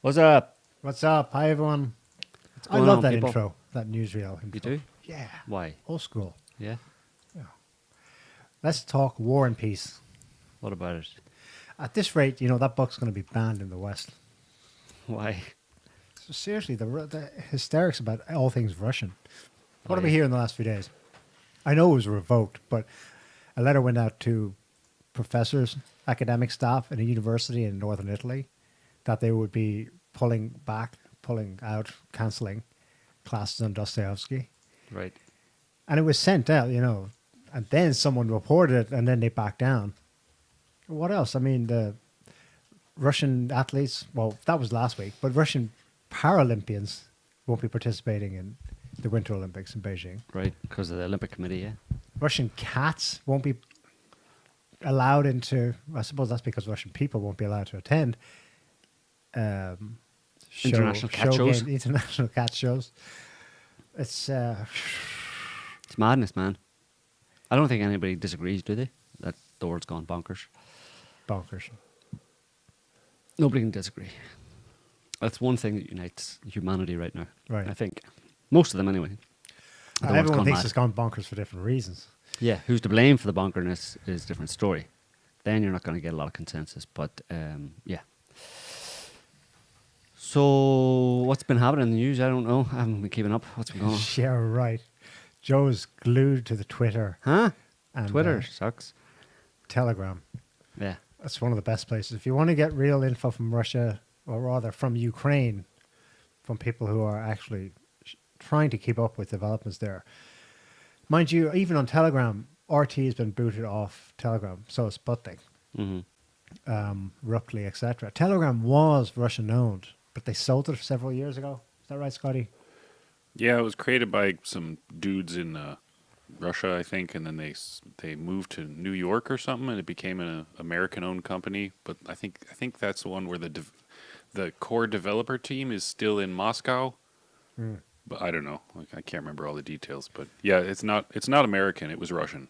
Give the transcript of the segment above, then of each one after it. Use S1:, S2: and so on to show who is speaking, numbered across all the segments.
S1: What's up?
S2: What's up? Hi, everyone.
S1: What's
S2: I
S1: going
S2: love
S1: on,
S2: that
S1: people?
S2: intro, that newsreel intro.
S1: You do?
S2: Yeah.
S1: Why?
S2: Old school.
S1: Yeah.
S2: Let's talk War and Peace.
S1: What about it?
S2: At this rate, that book's going to be banned in the West.
S1: Why?
S2: So seriously, the hysterics about all things Russian. What
S1: Oh,
S2: have we
S1: yeah.
S2: heard in the last few days? I know it was revoked, but a letter went out to professors, academic staff in a university in northern Italy that they would be pulling out, cancelling classes on Dostoevsky.
S1: Right.
S2: And it was sent out, and then someone reported it and then they backed down. What else? I mean, the Russian athletes, well, that was last week, but Russian Paralympians won't be participating in the Winter Olympics in Beijing.
S1: Right. Because of the Olympic Committee, yeah.
S2: Russian cats won't be allowed into, I suppose that's because Russian people won't be allowed to attend
S1: International cat shows.
S2: International cat shows. It's
S1: It's madness, man. I don't think anybody disagrees, do they? That the world's gone bonkers.
S2: bonkers.
S1: Nobody can disagree. That's one thing that unites humanity right now.
S2: Right.
S1: I think. Most of them, anyway. The world's
S2: Everyone
S1: gone
S2: thinks
S1: mad.
S2: it's gone bonkers for different reasons.
S1: Yeah, who's to blame for the bonkerness is a different story. Then you're not going to get a lot of consensus. But, yeah. So, what's been happening in the news? I don't know. I haven't been keeping up. What's been going on?
S2: Yeah, right. Joe's glued to the Twitter
S1: Huh?
S2: and
S1: Twitter sucks.
S2: Telegram.
S1: Yeah.
S2: That's one of the best places. If you want to get real info from Russia, or rather from Ukraine, from people who are actually trying to keep up with developments there. Mind you, even on Telegram, RT has been booted off Telegram, so is Sputnik, Ruptly, etc. Telegram was Russian-owned, but they sold it several years ago. Is that right, Scotty?
S3: Yeah, it was created by some dudes in Russia, I think, and then they moved to New York or something, and it became an American-owned company. But I think that's the one where the core developer team is still in Moscow. But I don't know. Like, I can't remember all the details. But yeah, it's not American. It was Russian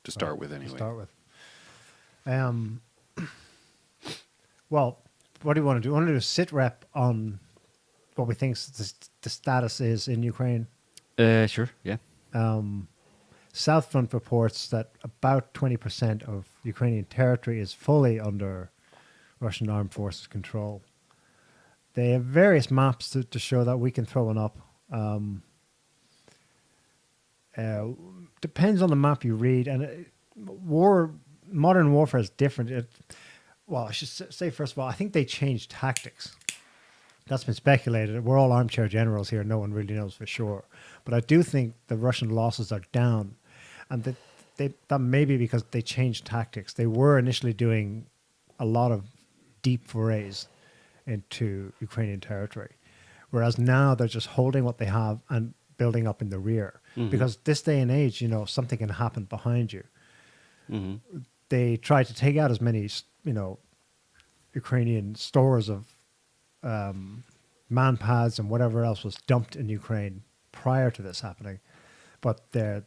S3: to start with, anyway.
S2: To start with. Well, what do you want to do? You want to do a sit rep on what we think the status is in Ukraine?
S1: Sure, yeah.
S2: South Front reports that about 20% of Ukrainian territory is fully under Russian armed forces control. They have various maps to show that. We can throw one up. Depends on the map you read, and modern warfare is different. Well, I should say first of all, I think they changed tactics. That's been speculated. We're all armchair generals here. No one really knows for sure. But I do think the Russian losses are down. And that may be because they changed tactics. They were initially doing a lot of deep forays into Ukrainian territory. Whereas now they're just holding what they have and building up in the rear. Because this day and age, something can happen behind you. They tried to take out as many, Ukrainian stores of man pads and whatever else was dumped in Ukraine prior to this happening, but they're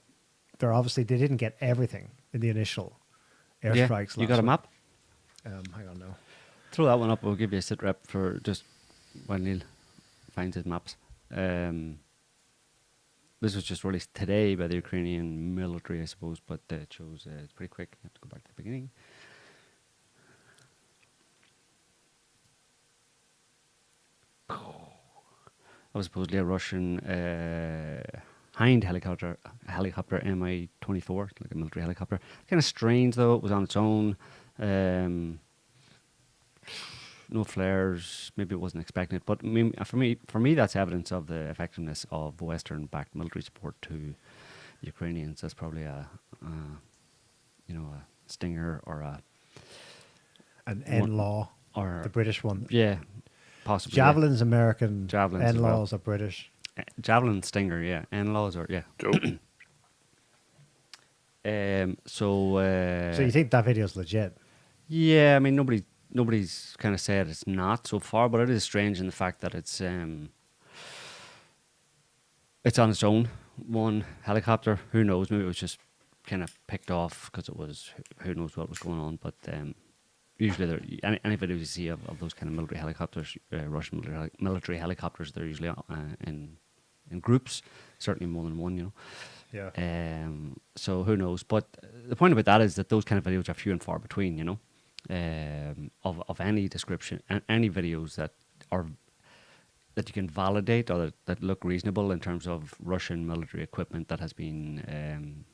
S2: obviously they didn't get everything in the initial airstrikes.
S1: Yeah. You got a map?
S2: Hang on now.
S1: Throw that one up. We'll give you a sit rep for just while Neil finds his maps. This was just released today by the Ukrainian military, I suppose, but it shows it's pretty quick. You have to go back to the beginning. That was supposedly a Russian Hind helicopter Mi-24, like a military helicopter. Kind of strange, though. It was on its own. No flares. Maybe it wasn't expecting it. But for me, that's evidence of the effectiveness of Western-backed military support to Ukrainians. That's probably a Stinger or
S2: An N-Law,
S1: or
S2: the British one.
S1: Yeah, possibly.
S2: Javelin's American.
S1: Javelins as
S2: N-Laws
S1: well.
S2: are British.
S1: Javelin Stinger, yeah. N-Laws are, yeah.
S3: Dope.
S2: So you think that video's legit?
S1: Yeah, I mean, nobody's kind of said it's not so far, but it is strange in the fact that it's on its own. One helicopter, who knows? Maybe it was just kind of picked off because it was, who knows what was going on. But usually any videos you see of those kind of military helicopters, Russian military helicopters, they're usually in groups, certainly more than one, you know.
S2: Yeah.
S1: So who knows? But the point about that is that those kind of videos are few and far between, you know, of any description, and any videos that you can validate or that look reasonable in terms of Russian military equipment that has been,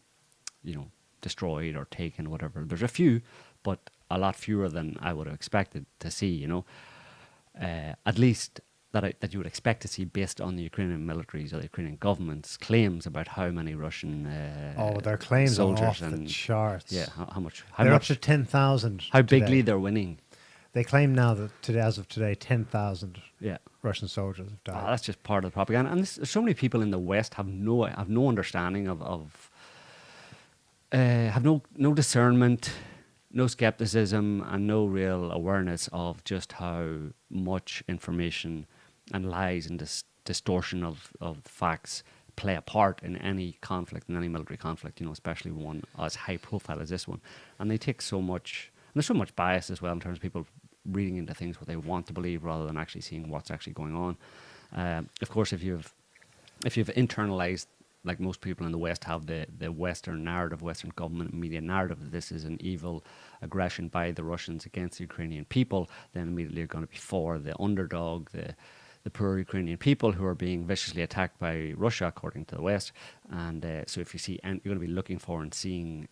S1: you know, destroyed or taken, whatever. There's a few, but a lot fewer than I would have expected to see, you know. At least that you would expect to see based on the Ukrainian military's or the Ukrainian government's claims about how many Russian
S2: Their claims are
S1: soldiers
S2: off the
S1: and
S2: charts.
S1: yeah, how much
S2: They're up to 10,000.
S1: how
S2: today.
S1: bigly they're winning.
S2: They claim now that today, as of today, 10,000
S1: Yeah.
S2: Russian soldiers have died.
S1: That's just part of the propaganda, and so many people in the West have no understanding of have no discernment, no skepticism, and no real awareness of just how much information and lies and distortion of facts play a part in any conflict, in any military conflict, you know, especially one as high profile as this one. And they take so much, and there's so much bias as well in terms of people reading into things what they want to believe rather than actually seeing what's actually going on. Of course, if you've internalized, like most people in the West have, the Western narrative, Western government and media narrative that this is an evil aggression by the Russians against the Ukrainian people, then immediately you're going to be for the underdog, the poor Ukrainian people who are being viciously attacked by Russia, according to the West. And so if you see, and you're going to be looking for and seeing,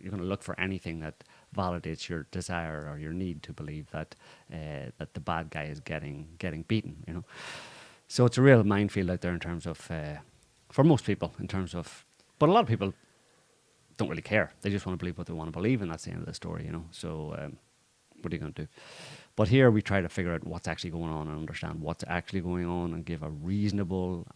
S1: you're going to look for anything that validates your desire or your need to believe that that the bad guy is getting beaten, you know. So it's a real minefield out there in terms of, for most people, in terms of, but a lot of people don't really care. They just want to believe what they want to believe, and that's the end of the story, you know. So what are you going to do? But here we try to figure out what's actually going on and understand what's actually going on and give a reasonable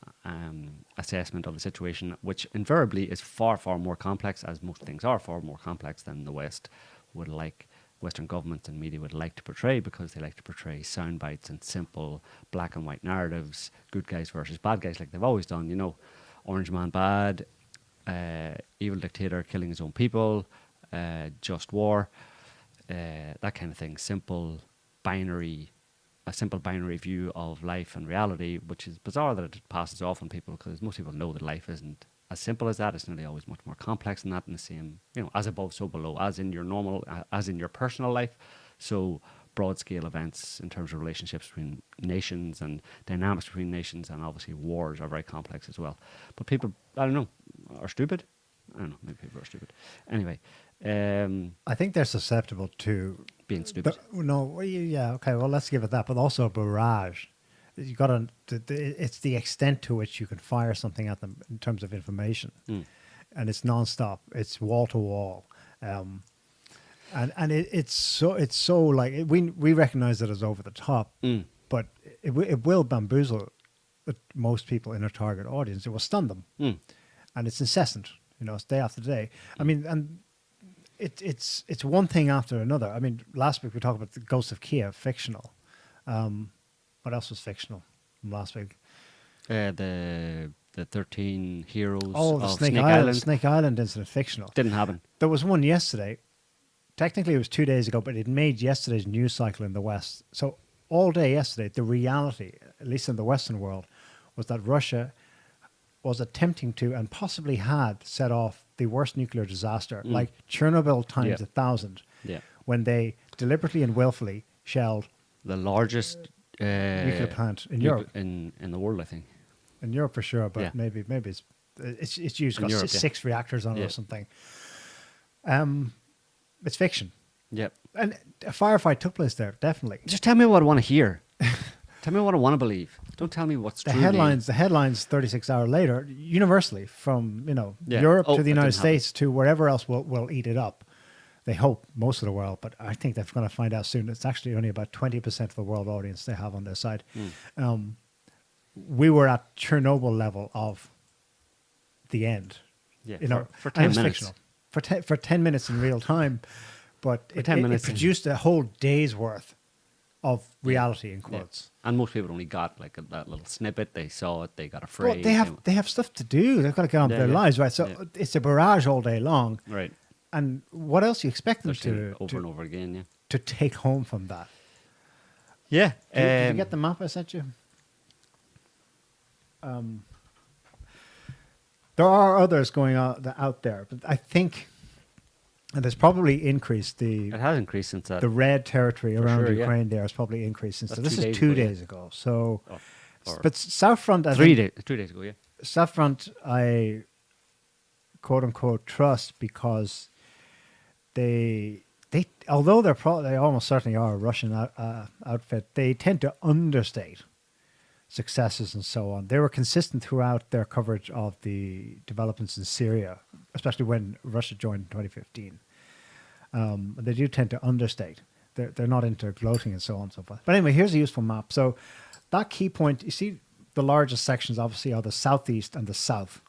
S1: assessment of the situation, which invariably is far, far more complex, as most things are far more complex than the West would like, Western governments and media would like to portray, because they like to portray sound bites and simple black and white narratives, good guys versus bad guys, like they've always done, you know. Orange man bad, evil dictator killing his own people, just war, that kind of thing. A simple binary view of life and reality, which is bizarre that it passes off on people, because most people know that life isn't as simple as that. It's nearly always much more complex than that, in the same, you know, as above, so below, as in your normal, as in your personal life. So broad scale events in terms of relationships between nations and dynamics between nations, and obviously wars are very complex as well. But people, I don't know, are stupid. I don't know, maybe people are stupid. Anyway,
S2: I think they're susceptible to
S1: being stupid.
S2: Okay, well, let's give it that. But also a barrage. You got to. It's the extent to which you can fire something at them in terms of information, and it's nonstop. It's wall to wall, and it's so like we recognize it as over the top, but it will bamboozle most people in a target audience. It will stun them, and it's incessant. You know, it's day after day. I mean, and it's one thing after another. I mean, last week we talked about the Ghost of Kiev, fictional. What else was fictional from last week?
S1: The 13 heroes
S2: the
S1: of
S2: Snake Island. Snake Island incident, fictional.
S1: Didn't happen.
S2: There was one yesterday. Technically, it was 2 days ago, but it made yesterday's news cycle in the West. So all day yesterday, the reality, at least in the Western world, was that Russia was attempting to, and possibly had, set off the worst nuclear disaster, like Chernobyl times 1,000, when they deliberately and willfully shelled
S1: the largest
S2: nuclear plant in Europe,
S1: in the world, I think.
S2: In Europe for sure, but maybe it's used. Got
S1: Europe,
S2: six reactors on it or something. It's fiction.
S1: Yep.
S2: And a firefight took place there, definitely.
S1: Just tell me what I want to hear. Tell me what I want to believe. Don't tell me what's true.
S2: The headlines 36 hours later, universally, from Europe to the United States to wherever else will eat it up. They hope, most of the world, but I think they're going to find out soon. It's actually only about 20% of the world audience they have on their side. We were at Chernobyl level of the end.
S1: Yeah, for 10 minutes.
S2: Fictional. For 10 minutes in real time, but it produced a whole day's worth of reality, in quotes.
S1: Yeah. And most people only got like that little snippet. They saw it, they got afraid.
S2: Well, they have stuff to do. They've got to get on with their lives, right? So it's a barrage all day long.
S1: Right.
S2: And what else do you expect them
S1: to over and over again,
S2: to take home from that.
S1: Yeah.
S2: Did you get the map I sent you? There are others going out there, but I think, and there's probably increased
S1: it has increased since that.
S2: the red territory around
S1: sure, yeah.
S2: Ukraine. There has probably increased since.
S1: That's
S2: So this
S1: 2
S2: is
S1: days
S2: 2
S1: ago, yeah.
S2: days ago. So,
S1: Or
S2: but South Front, I
S1: 3
S2: think,
S1: days, 2 days ago, yeah.
S2: South Front, I quote unquote trust because they although they almost certainly are a Russian outfit, they tend to understate successes and so on. They were consistent throughout their coverage of the developments in Syria, especially when Russia joined in 2015. They do tend to understate. They're not into gloating and so on and so forth. But anyway, here's a useful map. So that key point, you see the largest sections obviously are the southeast and the south.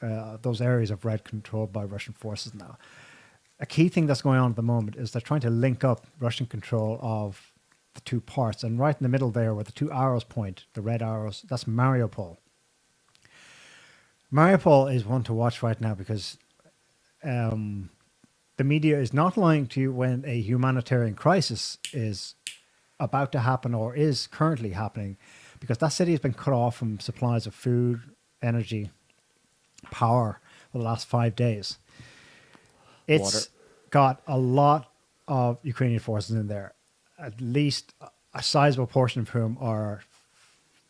S2: Those areas of red controlled by Russian forces now. A key thing that's going on at the moment is they're trying to link up Russian control of the two parts. And right in the middle there where the two arrows point, the red arrows, that's Mariupol. Mariupol is one to watch right now because the media is not lying to you when a humanitarian crisis is about to happen or is currently happening, because that city has been cut off from supplies of food, energy, power for the last 5 days. It's
S1: Water.
S2: got a lot of Ukrainian forces in there, at least a sizable portion of whom are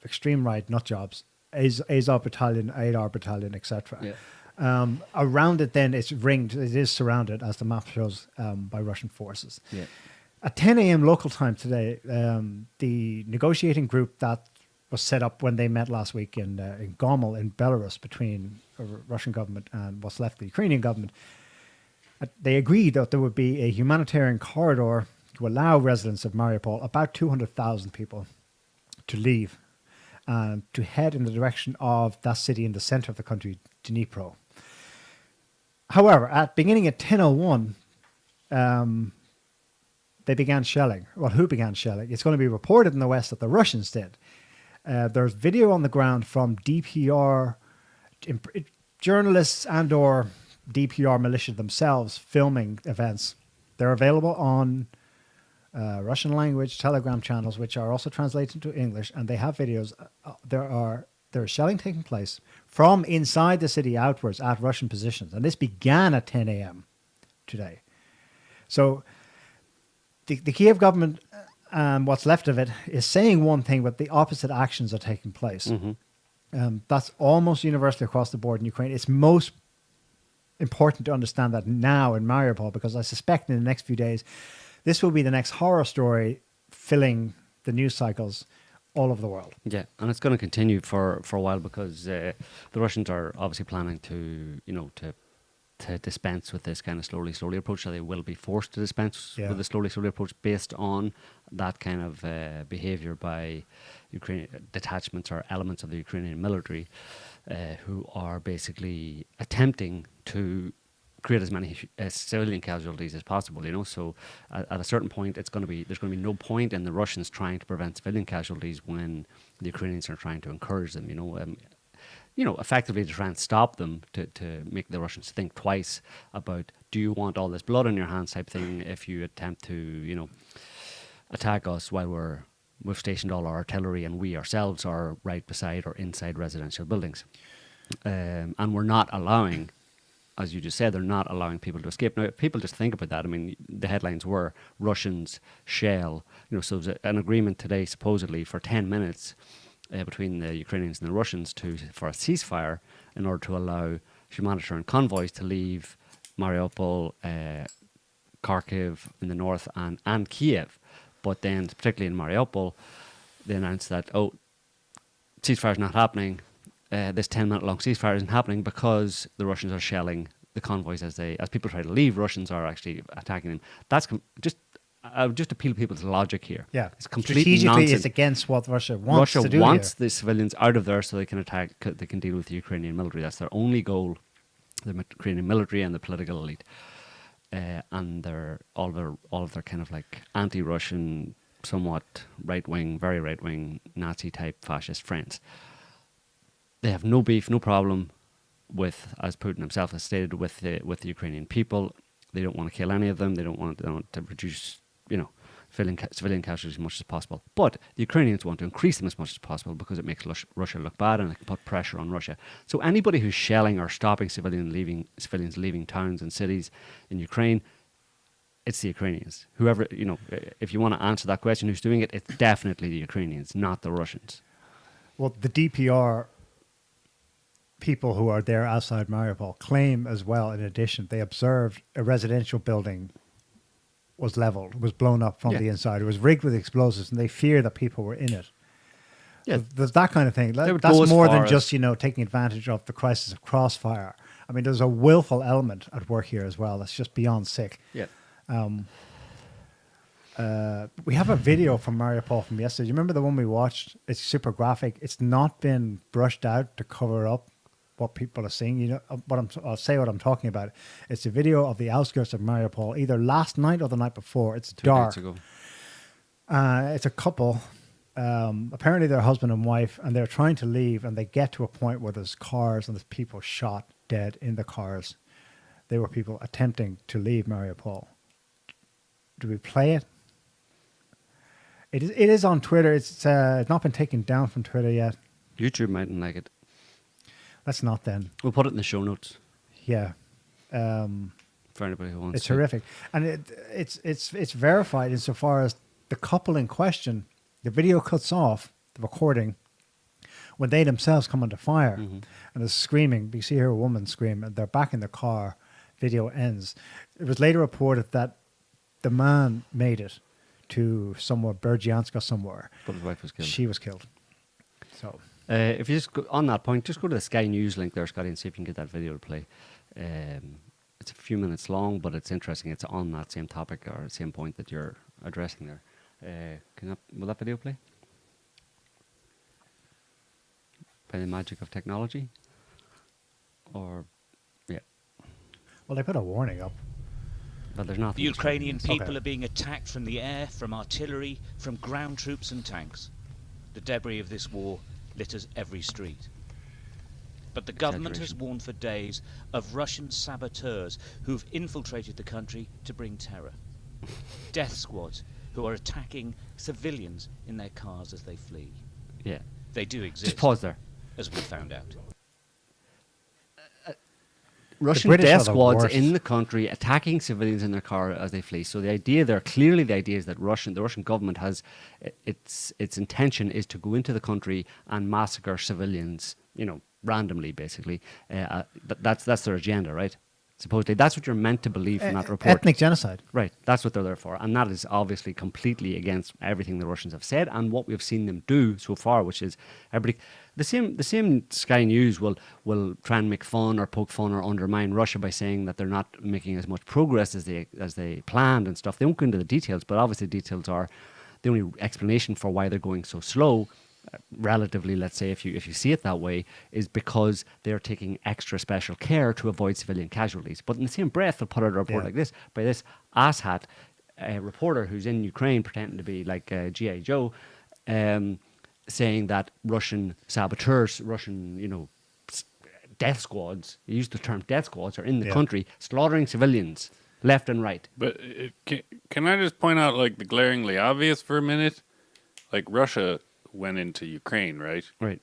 S2: extreme right nut jobs, Azov Battalion, Adar Battalion, etc.
S1: Yeah.
S2: Around it then it's ringed, it is surrounded, as the map shows, by Russian forces.
S1: Yeah.
S2: At 10 a.m. local time today, the negotiating group that was set up when they met last week in Gomel in Belarus between the Russian government and what's left of the Ukrainian government, they agreed that there would be a humanitarian corridor to allow residents of Mariupol, about 200,000 people, to leave and to head in the direction of that city in the center of the country, Dnipro. However, beginning at 10:01, they began shelling. Well, who began shelling? It's going to be reported in the West that the Russians did. There's video on the ground from DPR journalists and or DPR militia themselves filming events. They're available on Russian language Telegram channels, which are also translated into English, and they have videos. There is shelling taking place from inside the city outwards at Russian positions, and this began at 10 a.m. today. So the Kiev government, what's left of it, is saying one thing, but the opposite actions are taking place.
S1: Mm-hmm.
S2: That's almost universally across the board in Ukraine. It's most important to understand that now in Mariupol, because I suspect in the next few days, this will be the next horror story filling the news cycles all over the world.
S1: Yeah, and it's going to continue for a while because the Russians are obviously planning to dispense with this kind of slowly approach. So they will be forced to dispense with the slowly approach based on that kind of behavior by Ukrainian detachments or elements of the Ukrainian military, who are basically attempting to create as many civilian casualties as possible. So at a certain point, there's going to be no point in the Russians trying to prevent civilian casualties when the Ukrainians are trying to encourage them. Effectively to try and stop them, to make the Russians think twice about, do you want all this blood on your hands type thing if you attempt to, attack us while we've stationed all our artillery and we ourselves are right beside or inside residential buildings. And we're not allowing, as you just said, they're not allowing people to escape. Now, if people just think about that, I mean, the headlines were Russians shell, so there's an agreement today supposedly for 10 minutes between the Ukrainians and the Russians for a ceasefire in order to allow humanitarian convoys to leave Mariupol, Kharkiv in the north and Kiev. But then, particularly in Mariupol, they announced that, ceasefire is not happening. This 10-minute long ceasefire isn't happening because the Russians are shelling the convoys as people try to leave. Russians are actually attacking them. That's I would just appeal to people's logic here.
S2: Yeah,
S1: it's completely
S2: strategically
S1: nonsense.
S2: it's against what Russia wants to do.
S1: Russia wants the civilians out of there so they can attack. They can deal with the Ukrainian military. That's their only goal. The Ukrainian military and the political elite, and all of their kind of like anti-Russian, somewhat right-wing, very right-wing, Nazi-type fascist friends. They have no beef, no problem with, as Putin himself has stated, with the Ukrainian people. They don't want to kill any of them. They don't want to reduce civilian casualties as much as possible. But the Ukrainians want to increase them as much as possible because it makes Russia look bad and it can put pressure on Russia. So anybody who's shelling or stopping civilians leaving towns and cities in Ukraine, it's the Ukrainians. Whoever, if you want to answer that question, who's doing it, it's definitely the Ukrainians, not the Russians.
S2: Well, the DPR people who are there outside Mariupol claim as well, in addition, they observed a residential building was leveled, was blown up from the inside. It was rigged with explosives, and they fear that people were in it. Yeah. So there's that kind of thing. That's more than just, taking advantage of the crisis of crossfire. I mean, there's a willful element at work here as well. That's just beyond sick.
S1: Yeah.
S2: We have a video from Mariupol from yesterday. You remember the one we watched? It's super graphic. It's not been brushed out to cover up what people are seeing. I'll say what I'm talking about. It's a video of the outskirts of Mariupol, either last night or the night before. It's dark.
S1: 2 nights
S2: ago. It's a couple. Apparently they're husband and wife, and they're trying to leave, and they get to a point where there's cars and there's people shot dead in the cars. They were people attempting to leave Mariupol. Do we play it? It is on Twitter. It's not been taken down from Twitter yet.
S1: YouTube mightn't like it.
S2: Let's not then.
S1: We'll put it in the show notes.
S2: Yeah.
S1: For anybody who wants
S2: it's horrific. And it's verified insofar as the couple in question, the video cuts off the recording when they themselves come under fire and is screaming. You see here a woman scream, and they're back in the car. Video ends. It was later reported that the man made it to somewhere, Berdiansk or somewhere.
S1: But his wife was killed.
S2: She was killed. So...
S1: if you just go on that point, just go to the Sky News link there, Scotty, and see if you can get that video to play. It's a few minutes long, but it's interesting. It's on that same topic or same point that you're addressing there. Will that video play? By the magic of technology? Or, yeah.
S2: Well, they put a warning up.
S1: But there's nothing.
S4: The Ukrainian people are being attacked from the air, from artillery, from ground troops and tanks. The debris of this war litters every street. But the government has warned for days of Russian saboteurs who've infiltrated the country to bring terror. Death squads who are attacking civilians in their cars as they flee.
S1: Yeah.
S4: They do exist.
S1: Just pause there.
S4: As we found out.
S1: Russian death squads in the country attacking civilians in their car as they flee. So the idea is that the Russian government has its intention is to go into the country and massacre civilians, randomly, basically. That's their agenda, right? Supposedly, that's what you're meant to believe from that report.
S2: Ethnic genocide.
S1: Right, that's what they're there for. And that is obviously completely against everything the Russians have said and what we've seen them do so far, which is the same Sky News will try and make fun or poke fun or undermine Russia by saying that they're not making as much progress as they planned and stuff. They won't go into the details, but obviously details are the only explanation for why they're going so slow. Relatively, let's say, if you see it that way, is because they're taking extra special care to avoid civilian casualties. But in the same breath, they'll put out a report like this by this asshat reporter who's in Ukraine pretending to be like G.I. Joe, saying that Russian saboteurs, Russian death squads, he used the term death squads, are in the country slaughtering civilians left and right.
S3: But can I just point out the glaringly obvious for a minute? Russia went into Ukraine, right?
S1: Right.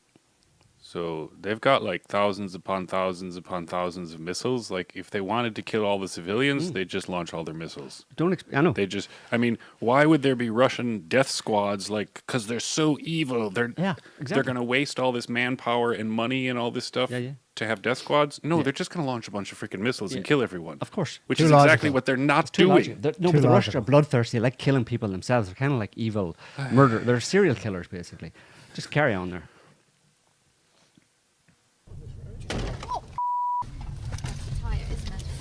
S3: So they've got thousands upon thousands upon thousands of missiles. If they wanted to kill all the civilians, they'd just launch all their missiles.
S1: I know.
S3: Why would there be Russian death squads? Because they're so evil. They're going to waste all this manpower and money and all this stuff to have death squads. No, they're just going to launch a bunch of freaking missiles and kill everyone.
S1: Of course.
S3: Which is exactly what they're not doing.
S1: But the Russians are bloodthirsty. They like killing people themselves. They're kind of like evil murder. They're serial killers, basically. Just carry on there.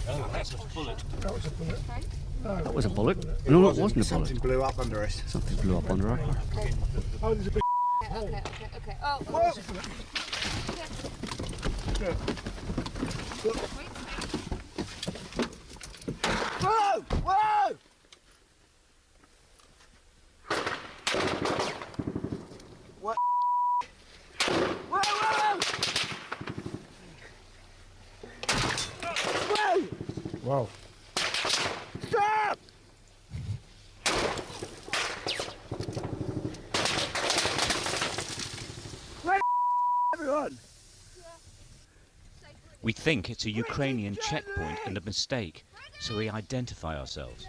S5: That was a bullet.
S1: That was a bullet? No, it wasn't a bullet.
S5: Something blew up under us.
S1: Something blew up under our car.
S5: Oh, there's a big...
S6: Okay. Oh,
S5: Whoa! Whoa! Whoa! What? Whoa! Whoa!
S2: Whoa.
S5: Stop!
S4: We think it's a Ukrainian checkpoint and a mistake, so we identify ourselves.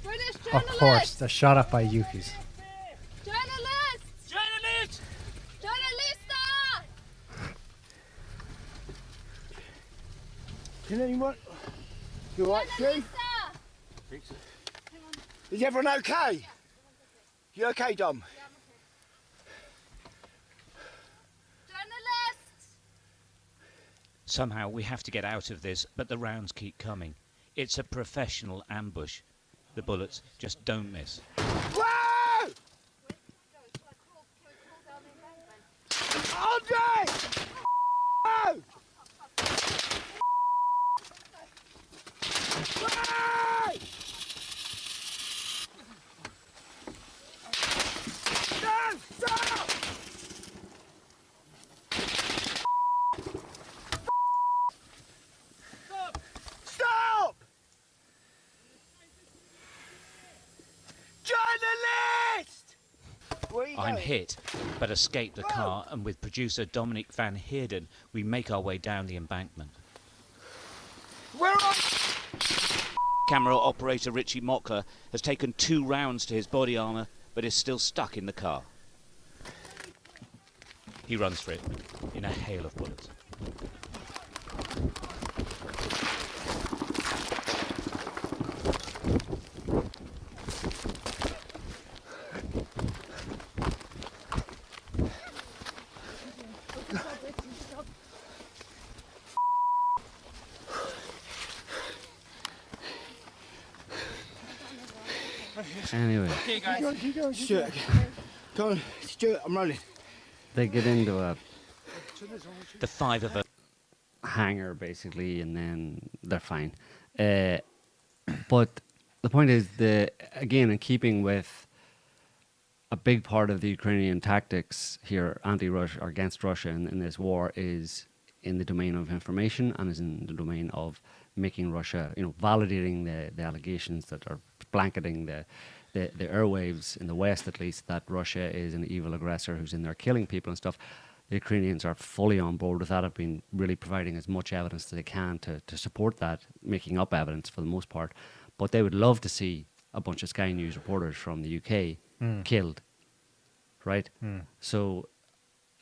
S6: British
S2: Of
S6: journalists!
S2: course, they're shot up by Yukis.
S6: Journalists!
S4: Journalists!
S6: Journalista!
S5: Can anyone? You alright, Stu?
S6: Journalista!
S5: Is everyone okay? You okay, Dom?
S6: Journalists!
S4: Somehow we have to get out of this, but the rounds keep coming. It's a professional ambush. The bullets just don't miss.
S5: Whoa! Andre! Whoa! Whoa! No! Stop! Stop! Journalist! Where are you
S4: I'm
S5: going?
S4: hit, but escape the car, and with producer Dominic van Heerden, we make our way down the embankment.
S5: Where are
S4: Camera operator Richie Mockler has taken 2 rounds to his body armour, but is still stuck in the car. He runs for it in a hail of bullets.
S1: Anyway,
S5: Stuart? Come on, Stuart, I'm rolling.
S1: they get into a
S4: The 5 of us.
S1: hangar basically, and then they're fine. But the point is, again, in keeping with a big part of the Ukrainian tactics here, anti-Russia or against Russia in this war, is in the domain of information and is in the domain of making Russia, validating the allegations that are blanketing the airwaves in the West, at least, that Russia is an evil aggressor who's in there killing people and stuff. The Ukrainians are fully on board with that, have been really providing as much evidence as they can to support that, making up evidence for the most part. But they would love to see a bunch of Sky News reporters from the UK killed, right? So,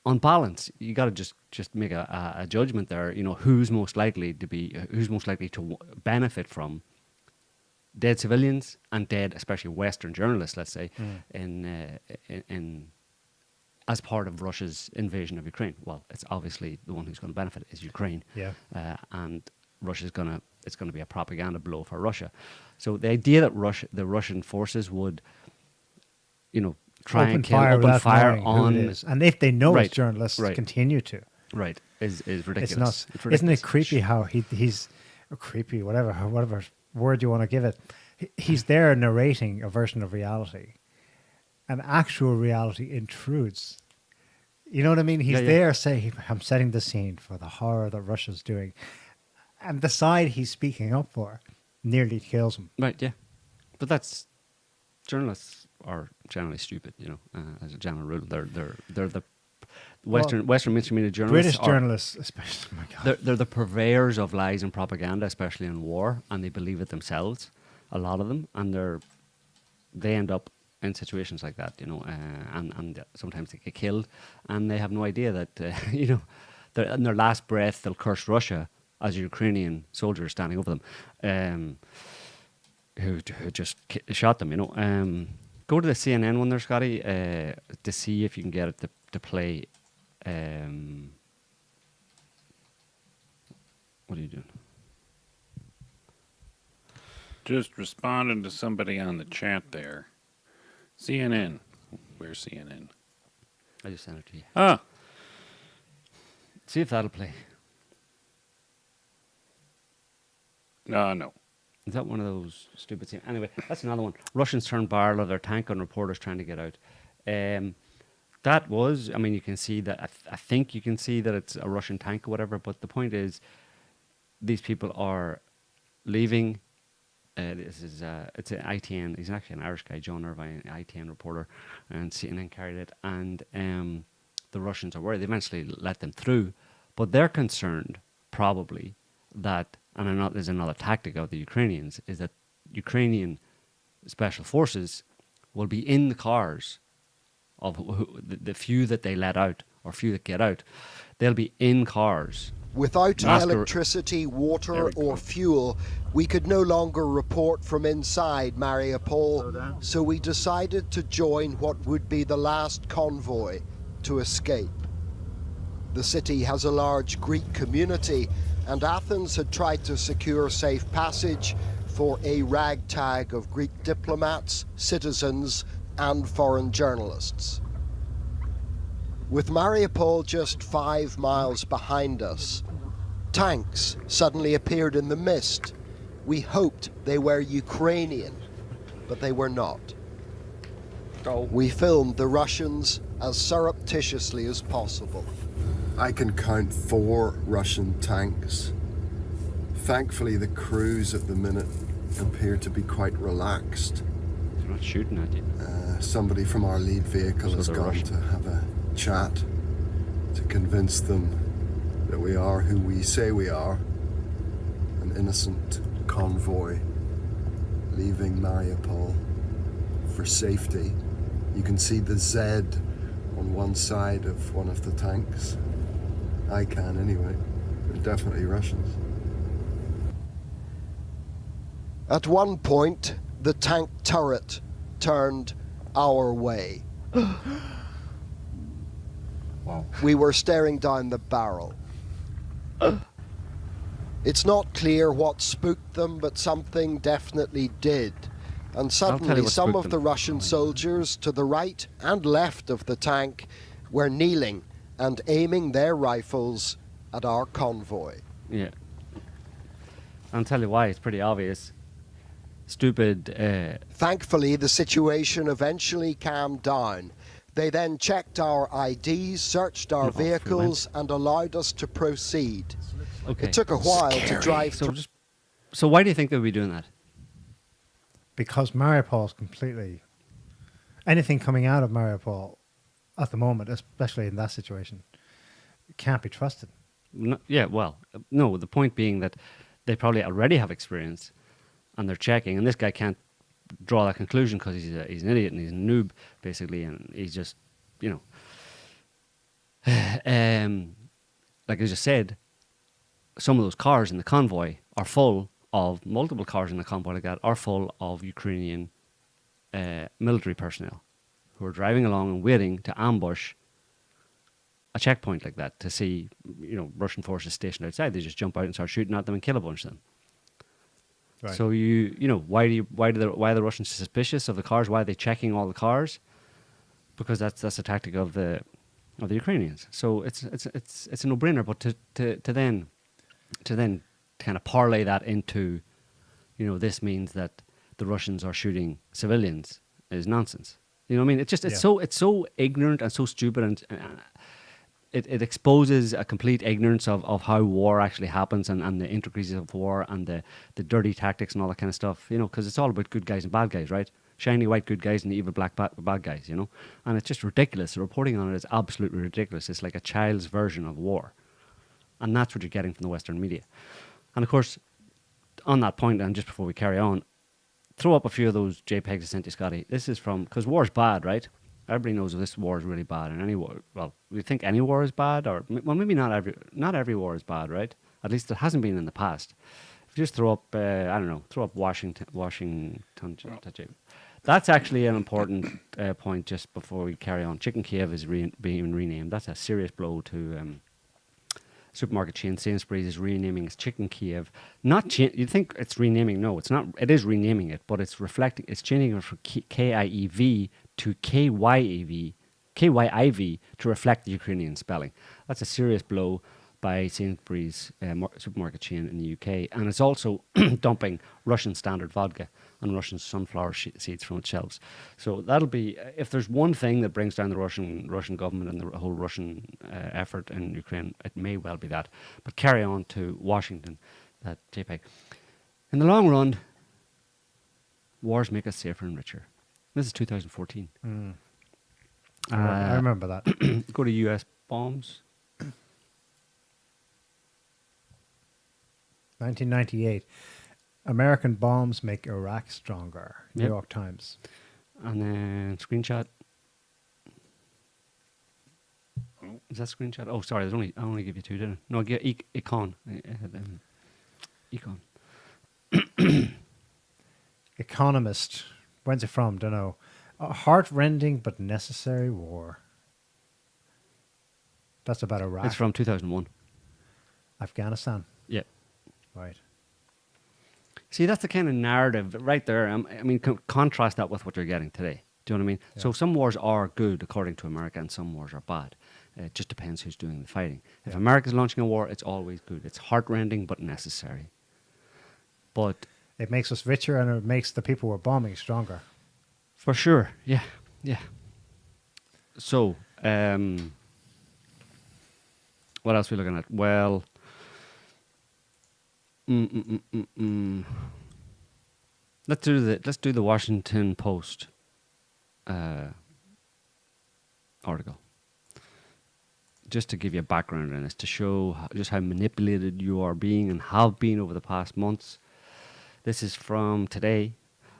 S1: on balance, you got to just make a judgment there. Who's most likely to benefit from dead civilians and dead, especially Western journalists, let's say, in as part of Russia's invasion of Ukraine. Well, it's obviously the one who's going to benefit is Ukraine, and Russia's it's going to be a propaganda blow for Russia. So the idea that the Russian forces would, try and kill, open fire on,
S2: who it is. And if they know
S1: Right,
S2: it's journalists,
S1: right.
S2: continue to.
S1: right, is ridiculous.
S2: It's nuts.
S1: It's
S2: Isn't it
S1: ridiculous.
S2: creepy how he's creepy, whatever word you want to give it. He's there narrating a version of reality, and actual reality intrudes. You know what I mean? He's
S1: Yeah.
S2: there saying, "I'm setting the scene for the horror that Russia's doing," and the side he's speaking up for nearly kills him.
S1: Right, yeah. But that's journalists are generally stupid, as a general rule. They're the Western mainstream media journalists.
S2: British journalists, especially. Oh my God.
S1: They're the purveyors of lies and propaganda, especially in war, and they believe it themselves. A lot of them, and they end up in situations like that, and sometimes they get killed, and they have no idea that in their last breath they'll curse Russia as a Ukrainian soldier standing over them, who just shot them. Go to the CNN one there, Scotty, to see if you can get it to play. What are you doing?
S3: Just responding to somebody on the chat there. CNN. Where's CNN?
S1: I just sent it to you.
S3: Ah,
S1: See if that'll play.
S3: no.
S1: Is that one of those stupid things? Anyway, that's another one. Russians turn barrel of their tank on reporters trying to get out. That was, you can see that, I think you can see that it's a Russian tank or whatever, but the point is, these people are leaving. It's an ITN, he's actually an Irish guy, John Irvine, ITN reporter, and CNN carried it, and the Russians are worried. They eventually let them through, but they're concerned probably that, and there's another tactic of the Ukrainians, is that Ukrainian special forces will be in the cars of the few that they let out or few that get out. They'll be in cars.
S7: Without
S1: Masker-
S7: electricity,
S1: There
S7: water
S1: we go.
S7: or fuel, we could no longer report from inside Mariupol, so we decided to join what would be the last convoy to escape. The city has a large Greek community, and Athens had tried to secure safe passage for a ragtag of Greek diplomats, citizens, and foreign journalists. With Mariupol just 5 miles behind us, tanks suddenly appeared in the mist. We hoped they were Ukrainian, but they were not. We filmed the Russians as surreptitiously as possible.
S8: I can count 4 Russian tanks. Thankfully, the crews at the minute appear to be quite relaxed.
S1: They're not shooting at you.
S8: Somebody from our lead vehicle
S1: So
S8: has
S1: they're
S8: gone
S1: Russian.
S8: to have a chat to convince them that we are who we say we are, an innocent convoy leaving Mariupol for safety. You can see the Z on one side of one of the tanks. I can anyway. They're definitely Russians.
S7: At one point, the tank turret turned our way.
S8: Wow.
S7: We were staring down the barrel. It's not clear what spooked them, but something definitely did. And
S1: tell you
S7: suddenly
S1: what
S7: some
S1: spooked
S7: of the
S1: them.
S7: Russian soldiers to the right and left of the tank were kneeling and aiming their rifles at our convoy.
S1: Yeah. I'll tell you why. It's pretty obvious. Stupid.
S7: Thankfully, the situation eventually calmed down. They then checked our IDs, searched our
S1: Off we
S7: vehicles, and allowed us to proceed.
S1: Okay.
S7: It took a while to drive
S1: So
S7: to
S1: just. So why do you think they'll be doing that?
S2: Because Mariupol is completely... Anything coming out of Mariupol at the moment, especially in that situation, can't be trusted.
S1: No, yeah. Well, no. The point being that they probably already have experience, and they're checking. And this guy can't draw that conclusion because he's an idiot and he's a noob, basically, and he's just, you know, like I just said, some of those cars in the convoy are full of, multiple cars in the convoy like that are full of Ukrainian military personnel who are driving along and waiting to ambush a checkpoint like that to see, you know, Russian forces stationed outside. They just jump out and start shooting at them and kill a bunch of them.
S2: Right.
S1: So you know, why are the Russians suspicious of the cars? Why are they checking all the cars? Because that's a tactic of the Ukrainians. So it's a no-brainer. But to then kind of parlay that into, you know, this means that the Russians are shooting civilians is nonsense. You know what I mean? It's just it's so ignorant and so stupid, and it exposes a complete ignorance of how war actually happens and the intricacies of war and the dirty tactics and all that kind of stuff. You know, because it's all about good guys and bad guys, right? Shiny white good guys and evil black bad guys. You know, and it's just ridiculous. The reporting on it is absolutely ridiculous. It's like a child's version of war, and that's what you're getting from the Western media. And of course, on that point, and just before we carry on, throw up a few of those JPEGs I sent you, Scotty. This is from, because war's bad, right? Everybody knows this war is really bad, and any war. Well, we think any war is bad, or well, maybe not every war is bad, right? At least it hasn't been in the past. If you just throw up, throw up Washington. That's actually an important point. Just before we carry on, Chicken Kiev is being renamed. That's a serious blow to. Supermarket chain Sainsbury's is renaming its Chicken Kiev. You'd think it's renaming. No, it's not. It is renaming it, but it's changing it from KIEV to KYIV to reflect the Ukrainian spelling. That's a serious blow by Sainsbury's supermarket chain in the UK, and it's also dumping Russian standard vodka and Russian sunflower seeds from its shelves. So that'll be, if there's one thing that brings down the Russian government and the whole Russian effort in Ukraine, it may well be that. But carry on to Washington, that JPEG. In the long run, wars make us safer and richer. This is 2014.
S2: I remember that.
S1: Go to US bombs.
S2: 1998. American bombs make Iraq stronger. New
S1: Yep.
S2: York Times.
S1: And then screenshot. Is that screenshot? Oh, sorry. I only give you two, didn't I? No, I get econ. Econ.
S2: Economist. When's it from? Don't know. A heart-rending but necessary war. That's about Iraq.
S1: It's from 2001.
S2: Afghanistan.
S1: Yeah.
S2: Right.
S1: See, that's the kind of narrative right there. I mean, contrast that with what you're getting today. Do you know what I mean?
S2: Yeah.
S1: So some wars are good according to America, and some wars are bad. It just depends who's doing the fighting. If
S2: Yeah.
S1: America's launching a war, it's always good. It's heartrending but necessary. But
S2: It makes us richer and it makes the people we're bombing stronger.
S1: for sure, yeah. So, what else are we looking at? Well, let's do the Washington Post article, just to give you a background on this, to show just how manipulated you are being and have been over the past months. This is from today.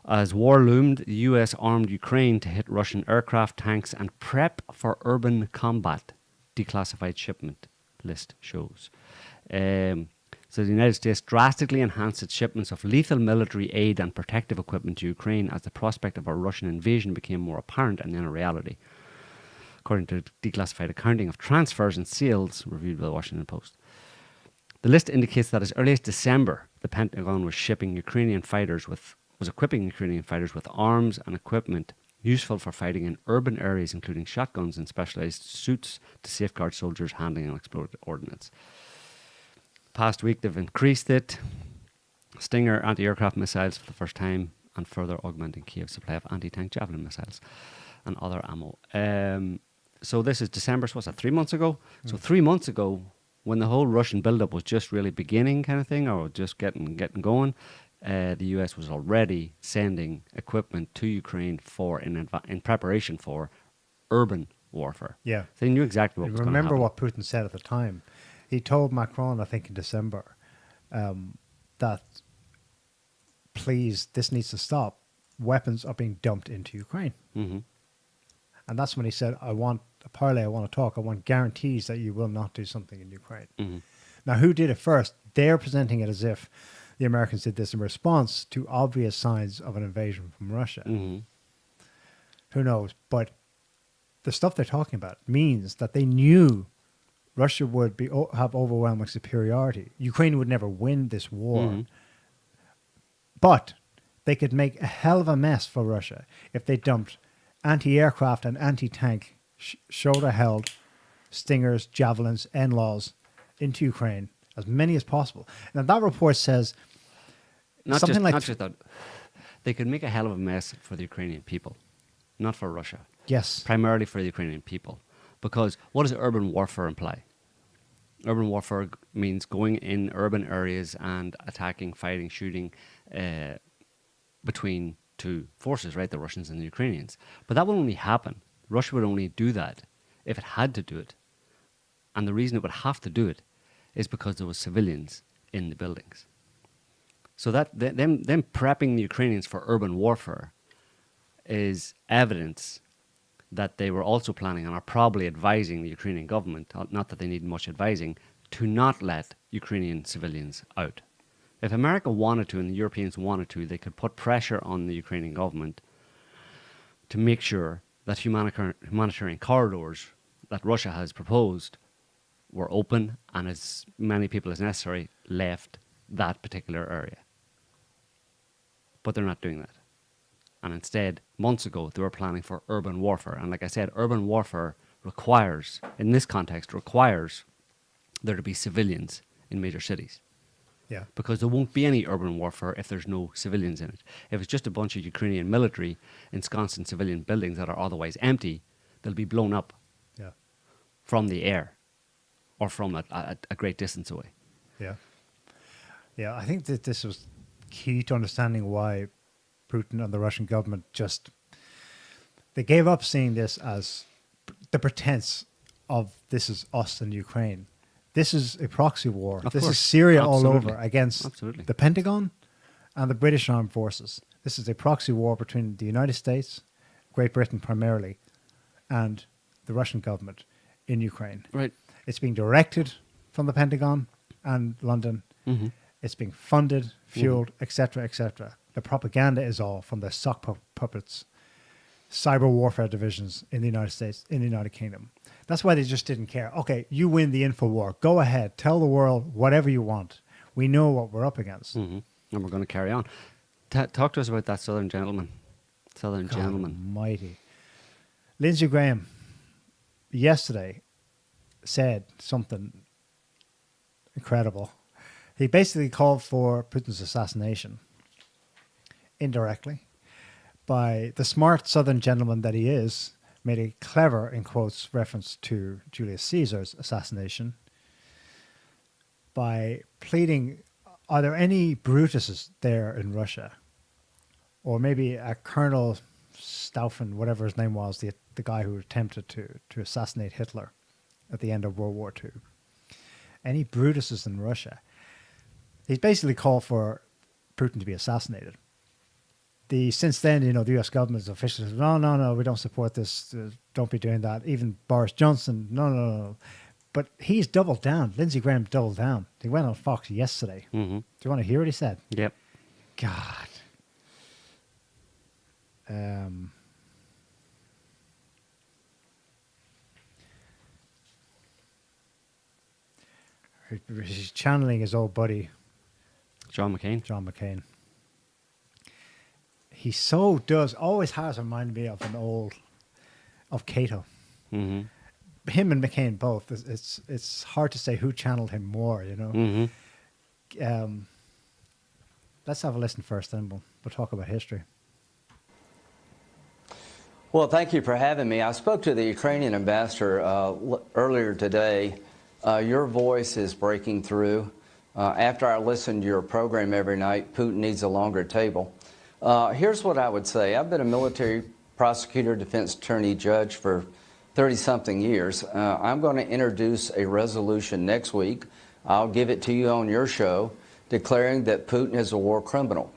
S1: As war loomed, the US armed Ukraine to hit Russian aircraft, tanks, and prep for urban combat, declassified shipment list shows. So the United States drastically enhanced its shipments of lethal military aid and protective equipment to Ukraine as the prospect of a Russian invasion became more apparent and then a reality, according to declassified accounting of transfers and sales reviewed by the Washington Post. The list indicates that as early as December, the Pentagon was equipping Ukrainian fighters with arms and equipment useful for fighting in urban areas, including shotguns and specialized suits to safeguard soldiers handling unexploded ordnance. Past week, they've increased it. Stinger anti-aircraft missiles for the first time, and further augmenting Kiev's supply of anti-tank Javelin missiles and other ammo. So this is December, so what's that, 3 months ago? So 3 months ago, when the whole Russian build-up was just really beginning kind of thing, or just getting going, the US was already sending equipment to Ukraine in preparation for urban warfare.
S2: Yeah.
S1: They knew exactly what was going to happen.
S2: Remember what Putin said at the time. He told Macron, I think in December, that please, this needs to stop. Weapons are being dumped into Ukraine.
S1: Mm-hmm.
S2: And that's when he said, I want to talk. I want guarantees that you will not do something in Ukraine.
S1: Mm-hmm.
S2: Now, who did it first? They're presenting it as if the Americans did this in response to obvious signs of an invasion from Russia.
S1: Mm-hmm.
S2: Who knows? But the stuff they're talking about means that they knew Russia would have overwhelming superiority. Ukraine would never win this war.
S1: Mm-hmm.
S2: But they could make a hell of a mess for Russia if they dumped anti-aircraft and anti-tank shoulder-held Stingers, Javelins, NLAWs into Ukraine, as many as possible. Now, that report says
S1: Not
S2: something like...
S1: just that. They could make a hell of a mess for the Ukrainian people, not for Russia.
S2: Yes.
S1: Primarily for the Ukrainian people. Because what does urban warfare imply? Urban warfare means going in urban areas and attacking, fighting, shooting between two forces, right? The Russians and the Ukrainians. But that will only happen. Russia would only do that if it had to do it. And the reason it would have to do it is because there was civilians in the buildings. So that them prepping the Ukrainians for urban warfare is evidence that they were also planning and are probably advising the Ukrainian government, not that they need much advising, to not let Ukrainian civilians out. If America wanted to and the Europeans wanted to, they could put pressure on the Ukrainian government to make sure that humanitarian corridors that Russia has proposed were open and as many people as necessary left that particular area. But they're not doing that. And instead, months ago, they were planning for urban warfare. And like I said, urban warfare requires, in this context, requires there to be civilians in major cities.
S2: Yeah.
S1: Because there won't be any urban warfare if there's no civilians in it. If it's just a bunch of Ukrainian military ensconced in civilian buildings that are otherwise empty, they'll be blown up
S2: Yeah.
S1: from the air or from a great distance away.
S2: Yeah. Yeah, I think that this was key to understanding why Putin and the Russian government they gave up seeing this as the pretense of this is us and Ukraine. This is a proxy war.
S1: Of
S2: This
S1: course.
S2: is Syria
S1: Absolutely.
S2: all over against
S1: Absolutely.
S2: the Pentagon and the British Armed Forces. This is a proxy war between the United States, Great Britain primarily, and the Russian government in Ukraine.
S1: Right.
S2: It's being directed from the Pentagon and London.
S1: Mm-hmm.
S2: It's being funded, fueled, etc., etc. The propaganda is all from the sock puppets, cyber warfare divisions in the United States, in the United Kingdom. That's why they just didn't care. Okay, you win the info war. Go ahead. Tell the world whatever you want. We know what we're up against.
S1: Mm-hmm. And we're going to carry on. Talk to us about that Southern gentleman. Southern
S2: God
S1: gentleman.
S2: almighty. Lindsey Graham yesterday said something incredible. He basically called for Putin's assassination indirectly by the smart Southern gentleman that he is, made a clever, in quotes, reference to Julius Caesar's assassination by pleading, are there any Brutuses there in Russia? Or maybe a Colonel Stauffen, whatever his name was, the guy who attempted to assassinate Hitler at the end of World War II. Any Brutuses in Russia? He's basically called for Putin to be assassinated. Since then, the U.S. government's officials, no, we don't support this. Don't be doing that. Even Boris Johnson, no. But he's doubled down. Lindsey Graham doubled down. He went on Fox yesterday.
S1: Mm-hmm.
S2: Do you want to hear what he said?
S1: Yep.
S2: God. He's channeling his old buddy,
S1: John McCain.
S2: John McCain. He always has reminded me of of Cato.
S1: Mm-hmm.
S2: Him and McCain both. It's hard to say who channeled him more,
S1: Mm-hmm.
S2: Let's have a listen first, then we'll talk about history.
S9: Well, thank you for having me. I spoke to the Ukrainian ambassador earlier today. Your voice is breaking through. After I listen to your program every night, Putin needs a longer table. Here's what I would say. I've been a military prosecutor, defense attorney, judge for 30-something years. I'm going to introduce a resolution next week. I'll give it to you on your show, declaring that Putin is a war criminal.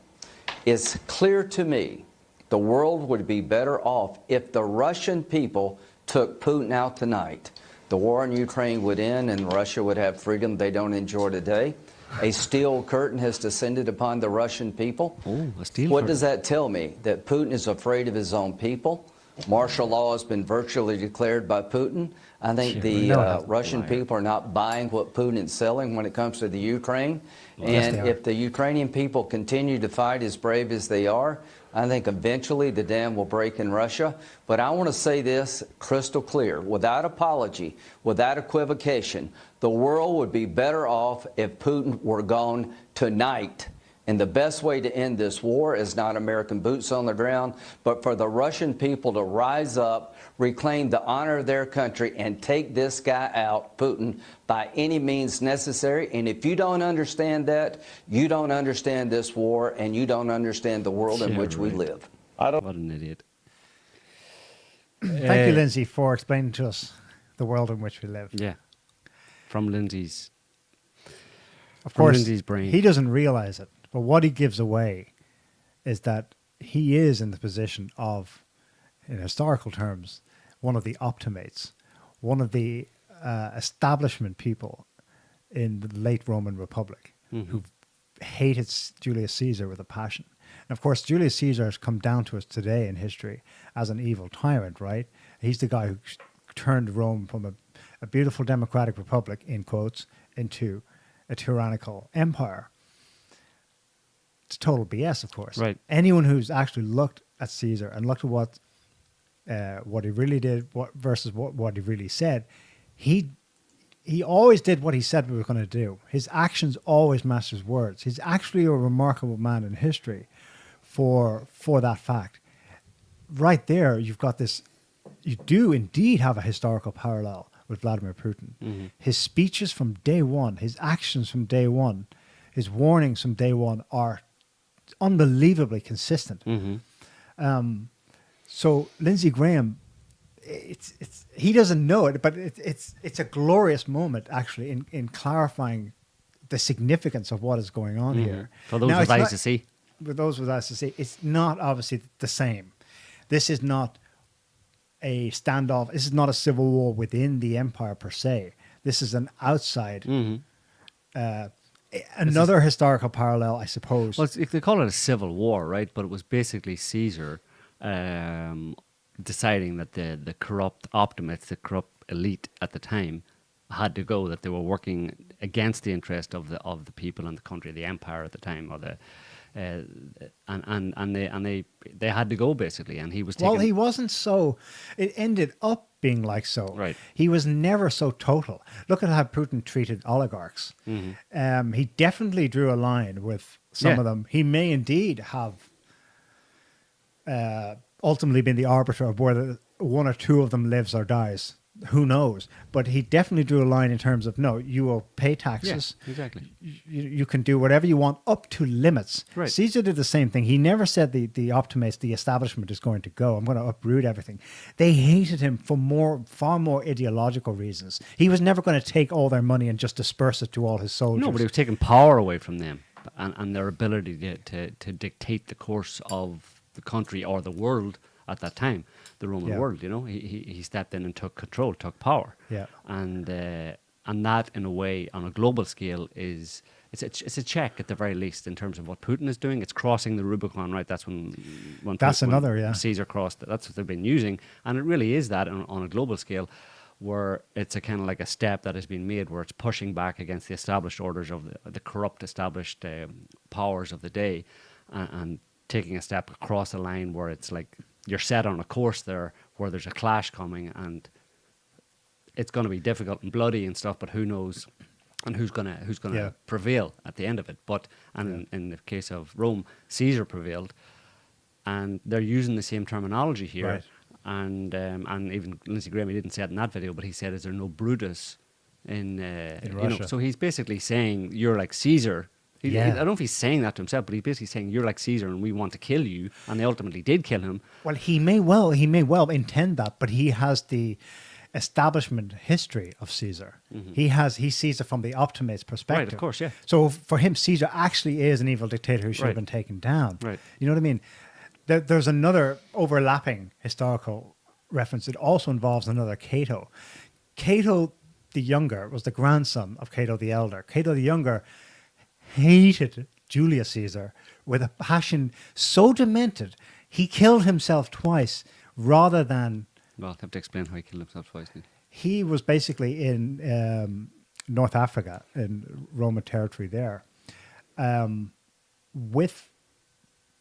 S9: It's clear to me the world would be better off if the Russian people took Putin out tonight. The war in Ukraine would end and Russia would have freedom they don't enjoy today. A steel curtain has descended upon the Russian people.
S1: Oh, a steel
S9: What
S1: curtain.
S9: does that tell me? That Putin is afraid of his own people. Martial law has been virtually declared by Putin. I think the Russian people are not buying what Putin is selling when it comes to the Ukraine.
S2: Yes,
S9: And
S2: they are.
S9: if the Ukrainian people continue to fight as brave as they are, I think eventually the dam will break in Russia. But I want to say this crystal clear, without apology, without equivocation, the world would be better off if Putin were gone tonight. And the best way to end this war is not American boots on the ground, but for the Russian people to rise up, reclaim the honor of their country, and take this guy out, Putin, by any means necessary. And if you don't understand that, you don't understand this war, and you don't understand the world in which we live.
S1: What an idiot.
S2: Thank you, Lindsay, for explaining to us the world in which we live.
S1: Yeah. From Lindsay's.
S2: Of
S1: From
S2: course,
S1: Lindsay's brain.
S2: he doesn't realize it, but what he gives away is that he is in the position of, in historical terms, one of the optimates, one of the establishment people in the late Roman Republic who hated Julius Caesar with a passion. And of course, Julius Caesar has come down to us today in history as an evil tyrant, right? He's the guy who turned Rome from a beautiful democratic republic, in quotes, into a tyrannical empire. It's total BS, of course.
S1: Right.
S2: Anyone who's actually looked at Caesar and looked at what he really did versus what he really said, he always did what he said we were going to do. His actions always matched his words. He's actually a remarkable man in history for that fact. Right there, you've got this. You do indeed have a historical parallel with Vladimir Putin.
S1: Mm-hmm.
S2: His speeches from day one, his actions from day one, his warnings from day one are unbelievably consistent.
S1: Mm-hmm.
S2: So Lindsey Graham he doesn't know it, but it's a glorious moment actually in clarifying the significance of what is going on here.
S1: For those
S2: Now,
S1: with
S2: it's
S1: eyes
S2: not-
S1: to see.
S2: with those with eyes to see, it's not obviously the same. This is not a standoff. This is not a civil war within the empire per se. This is an outside. Another historical parallel, I suppose.
S1: Well, they call it a civil war, right? But it was basically Caesar deciding that the corrupt optimists, the corrupt elite at the time, had to go. That they were working against the interest of the people and the country, the empire at the time, or they had to go basically. And he was taking.
S2: Well, he wasn't so. It ended up being like so.
S1: Right.
S2: He was never so total. Look at how Putin treated oligarchs. He definitely drew a line with some of them. He may indeed have ultimately been the arbiter of whether one or two of them lives or dies. Who knows? But he definitely drew a line in terms of, no, you will pay taxes.
S1: Yeah, exactly.
S2: You can do whatever you want up to limits.
S1: Right.
S2: Caesar did the same thing. He never said the optimists, the establishment is going to go. I'm going to uproot everything. They hated him for far more ideological reasons. He was never going to take all their money and just disperse it to all his soldiers.
S1: No, but he was taking power away from them and their ability to dictate the course of the country or the world at that time, the Roman world. You know, he stepped in and took control, took power.
S2: Yeah.
S1: And that, in a way, on a global scale, it's a check at the very least in terms of what Putin is doing. It's crossing the Rubicon, right? That's when Caesar crossed it. That's what they've been using, and it really is that on a global scale, where it's a kind of like a step that has been made, where it's pushing back against the established orders of the corrupt established powers of the day, and taking a step across a line where it's like you're set on a course there where there's a clash coming, and it's going to be difficult and bloody and stuff, but who knows and who's gonna prevail at the end of it. But in the case of Rome, Caesar prevailed, and they're using the same terminology here.
S2: Right.
S1: And even Lindsey Graham, he didn't say it in that video, but he said, "Is there no Brutus in
S2: Russia?"
S1: So he's basically saying you're like Caesar. I
S2: Yeah.
S1: don't know if he's saying that to himself, but he's basically saying you're like Caesar, and we want to kill you. And they ultimately did kill him.
S2: Well, he may well intend that, but he has the establishment history of Caesar. He sees it from the optimist perspective.
S1: Right, of course, yeah.
S2: So for him, Caesar actually is an evil dictator who should have
S1: Right.
S2: been taken down.
S1: Right.
S2: You know what I mean? There's another overlapping historical reference. It also involves another Cato. Cato the Younger was the grandson of Cato the Elder. Cato the Younger hated Julius Caesar with a passion so demented he killed himself twice rather than.
S1: Well, I'll have to explain how he killed himself twice. Then.
S2: He was basically in North Africa, in Roman territory there, with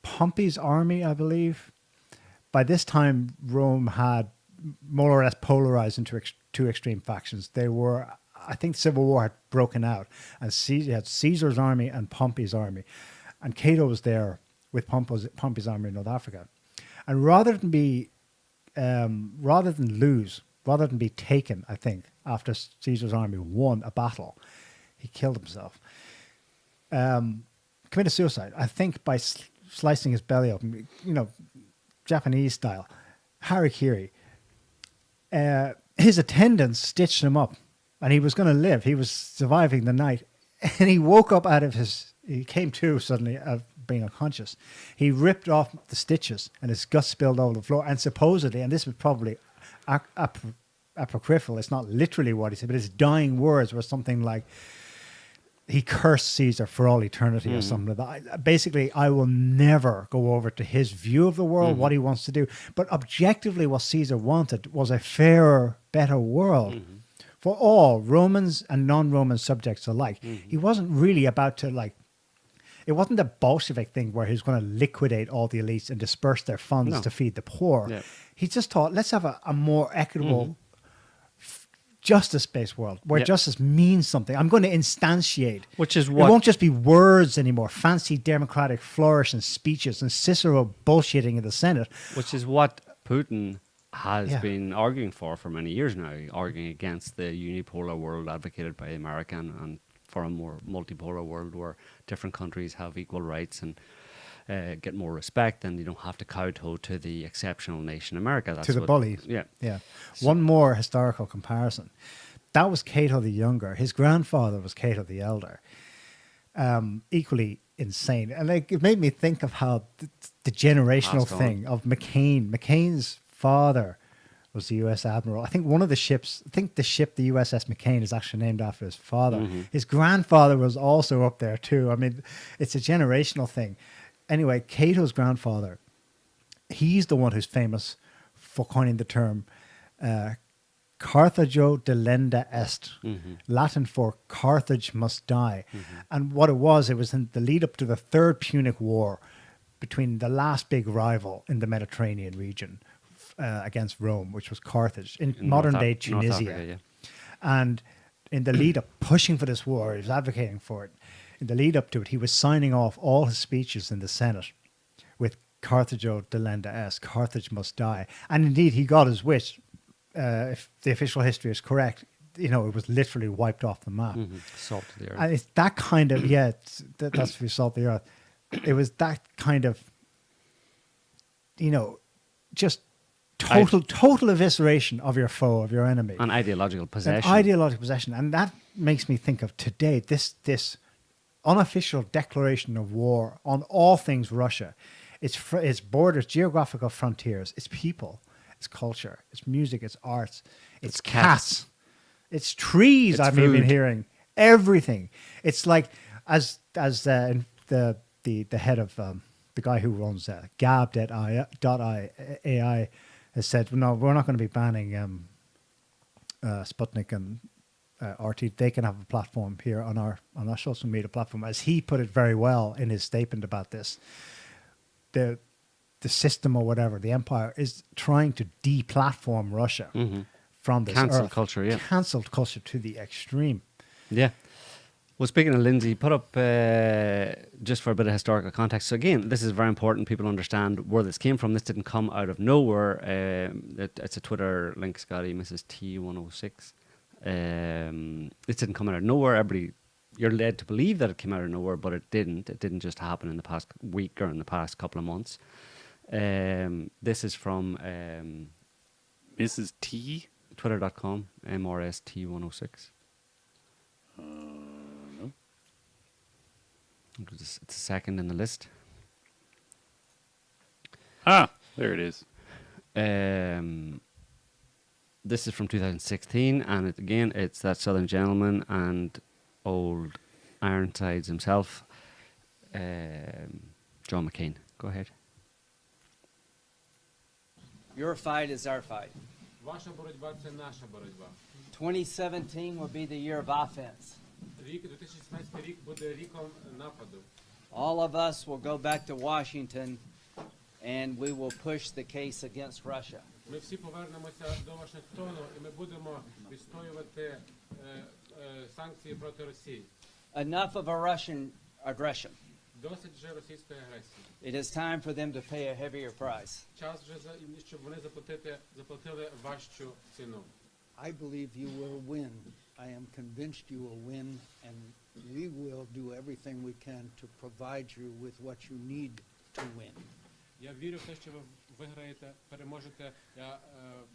S2: Pompey's army, I believe. By this time, Rome had more or less polarized into two extreme factions. They were, I think, civil war had broken out, and you had Caesar's army and Pompey's army, and Cato was there with Pompey's army in North Africa, and rather than be taken, I think, after Caesar's army won a battle, he killed himself. Committed suicide, I think, by slicing his belly open, Japanese style, harakiri. His attendants stitched him up, and he was going to live. He was surviving the night, and he woke up he came to suddenly of being unconscious. He ripped off the stitches, and his guts spilled over the floor. And supposedly, and this was probably apocryphal, it's not literally what he said, but his dying words were something like, he cursed Caesar for all eternity or something like that. Basically, I will never go over to his view of the world, what he wants to do. But objectively, what Caesar wanted was a fairer, better world for all Romans and non-Roman subjects alike. He wasn't really about to it wasn't a Bolshevik thing where he was going to liquidate all the elites and disperse their funds to feed the poor.
S1: Yeah.
S2: He just thought, let's have a more equitable, justice-based world where justice means something. I'm going to instantiate.
S1: Which is
S2: It
S1: what...
S2: won't just be words anymore, fancy democratic flourish and speeches and Cicero bullshitting in the Senate.
S1: Which is what Putin has been arguing for many years now, arguing against the unipolar world advocated by America and for a more multipolar world where different countries have equal rights and get more respect, and you don't have to kowtow to the exceptional nation America. That's
S2: To the bullies.
S1: Yeah.
S2: Yeah. One more historical comparison. That was Cato the Younger. His grandfather was Cato the Elder. Equally insane. And like, it made me think of how the generational
S1: Passed on.
S2: thing of McCain. McCain's father was the U.S. Admiral. I think one of the ships, the ship, the USS McCain, is actually named after his father.
S1: Mm-hmm.
S2: His grandfather was also up there too. I mean, it's a generational thing. Anyway, Cato's grandfather, he's the one who's famous for coining the term Carthago Delenda Est, Latin for Carthage must die. And what it was in the lead up to the Third Punic War between the last big rival in the Mediterranean region against Rome, which was Carthage, in modern day Tunisia.
S1: North Africa, yeah.
S2: And in the lead up, pushing for this war, he was advocating for it. In the lead up to it, he was signing off all his speeches in the Senate with Carthago Delenda Est, Carthage must die. And indeed, he got his wish. If the official history is correct, it was literally wiped off the map.
S1: Salt to the earth.
S2: And it's that kind of, that's for salt the earth. It was that kind of, just total evisceration of your foe, of your enemy.
S1: An ideological possession.
S2: An ideological possession. And that makes me think of today, this unofficial declaration of war on all things Russia. It's borders, geographical frontiers, it's people, it's culture, it's music, it's arts, it's cats, it's trees.
S1: It's
S2: I've
S1: food.
S2: been hearing everything. It's like as the head of the guy who runs Gab.ai has said, no, we're not going to be banning Sputnik and RT. They can have a platform here on our social media platform. As he put it very well in his statement about this, the system or whatever, the empire is trying to deplatform Russia from this
S1: Cancel
S2: earth.
S1: culture, yeah.
S2: Cancelled culture to the extreme.
S1: Yeah. Well, speaking of Lindsay, put up just for a bit of historical context. So again, this is very important. People understand where this came from. This didn't come out of nowhere. It's a Twitter link, Scotty, Mrs. T106. This didn't come out of nowhere. You're led to believe that it came out of nowhere, but it didn't. It didn't just happen in the past week or in the past couple of months. This is from
S3: Mrs. T?
S1: Twitter.com, MRST106.
S3: No.
S1: It's the second in the list.
S3: Ah, there it is.
S1: This is from 2016, and it's that Southern gentleman and old Ironsides himself, John McCain. Go ahead.
S10: Your fight is our fight.
S11: Ваша боротьба – це наша боротьба.
S10: 2017 will be the year of offense.
S11: Рік 2017 рік буде ріком нападу.
S10: All of us will go back to Washington and we will push the case against Russia.
S11: Ми всі повернемося до Вашингтону і ми будемо відстоювати санкції проти Росії.
S10: Enough of a Russian aggression.
S11: Досить вже російської агресії.
S10: It is time for them to pay a heavier price.
S11: Час вже щоб вони заплатили важчу ціну.
S12: I believe you will win. I am convinced you will win, and we will do everything we can to provide you with what you need to win.
S11: Я вірю в те, що ви виграєте, переможете. Я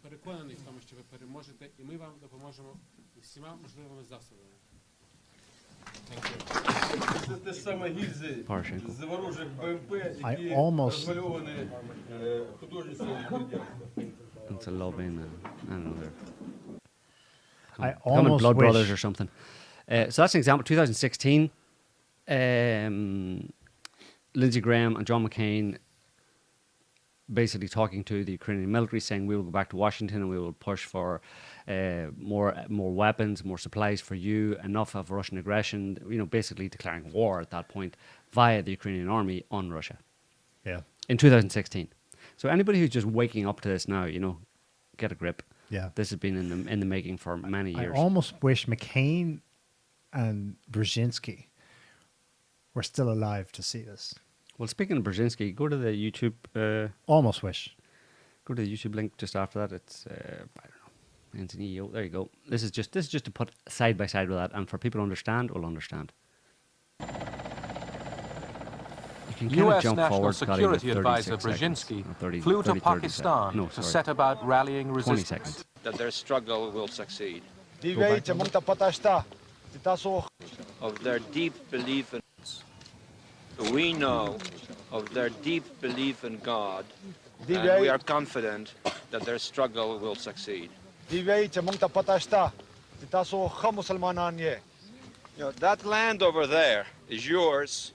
S11: переконаний в тому, що ви переможете, і ми вам допоможемо всіма можливими засобами.
S2: I almost
S1: It's a love in, I don't know.
S2: I
S1: Becoming
S2: almost
S1: Blood
S2: wish
S1: Brothers or something. So that's an example. 2016, Lindsey Graham and John McCain basically talking to the Ukrainian military, saying we will go back to Washington and we will push for more weapons, more supplies for you, enough of Russian aggression, basically declaring war at that point via the Ukrainian army on Russia.
S2: Yeah.
S1: In 2016. So anybody who's just waking up to this now, get a grip.
S2: Yeah.
S1: This has been in the making for many years.
S2: I almost wish McCain and Brzezinski were still alive to see this.
S1: Well, speaking of Brzezinski, go to the YouTube.
S2: Almost wish.
S1: Go to the YouTube link just after that. It's I don't know, Anthony. There you go. This is just to put side by side with that, and for people to understand, will understand. You can kind of
S13: U.S.
S1: jump
S13: National
S1: forward, Scotty,
S13: Security
S1: with
S13: Advisor
S1: 36 seconds.
S13: Brzezinski
S1: Or 30,
S13: flew to
S1: 30
S13: Pakistan
S1: no,
S13: to
S1: sorry.
S13: set about rallying
S1: 20
S13: resistance.
S1: seconds.
S14: That their struggle will succeed.
S15: Of their deep belief in we know of their deep belief in God, and we are confident that their struggle will succeed.
S5: Die weten moet dat patasta. Dit is zo gammelsman
S15: You know, that land over there is yours.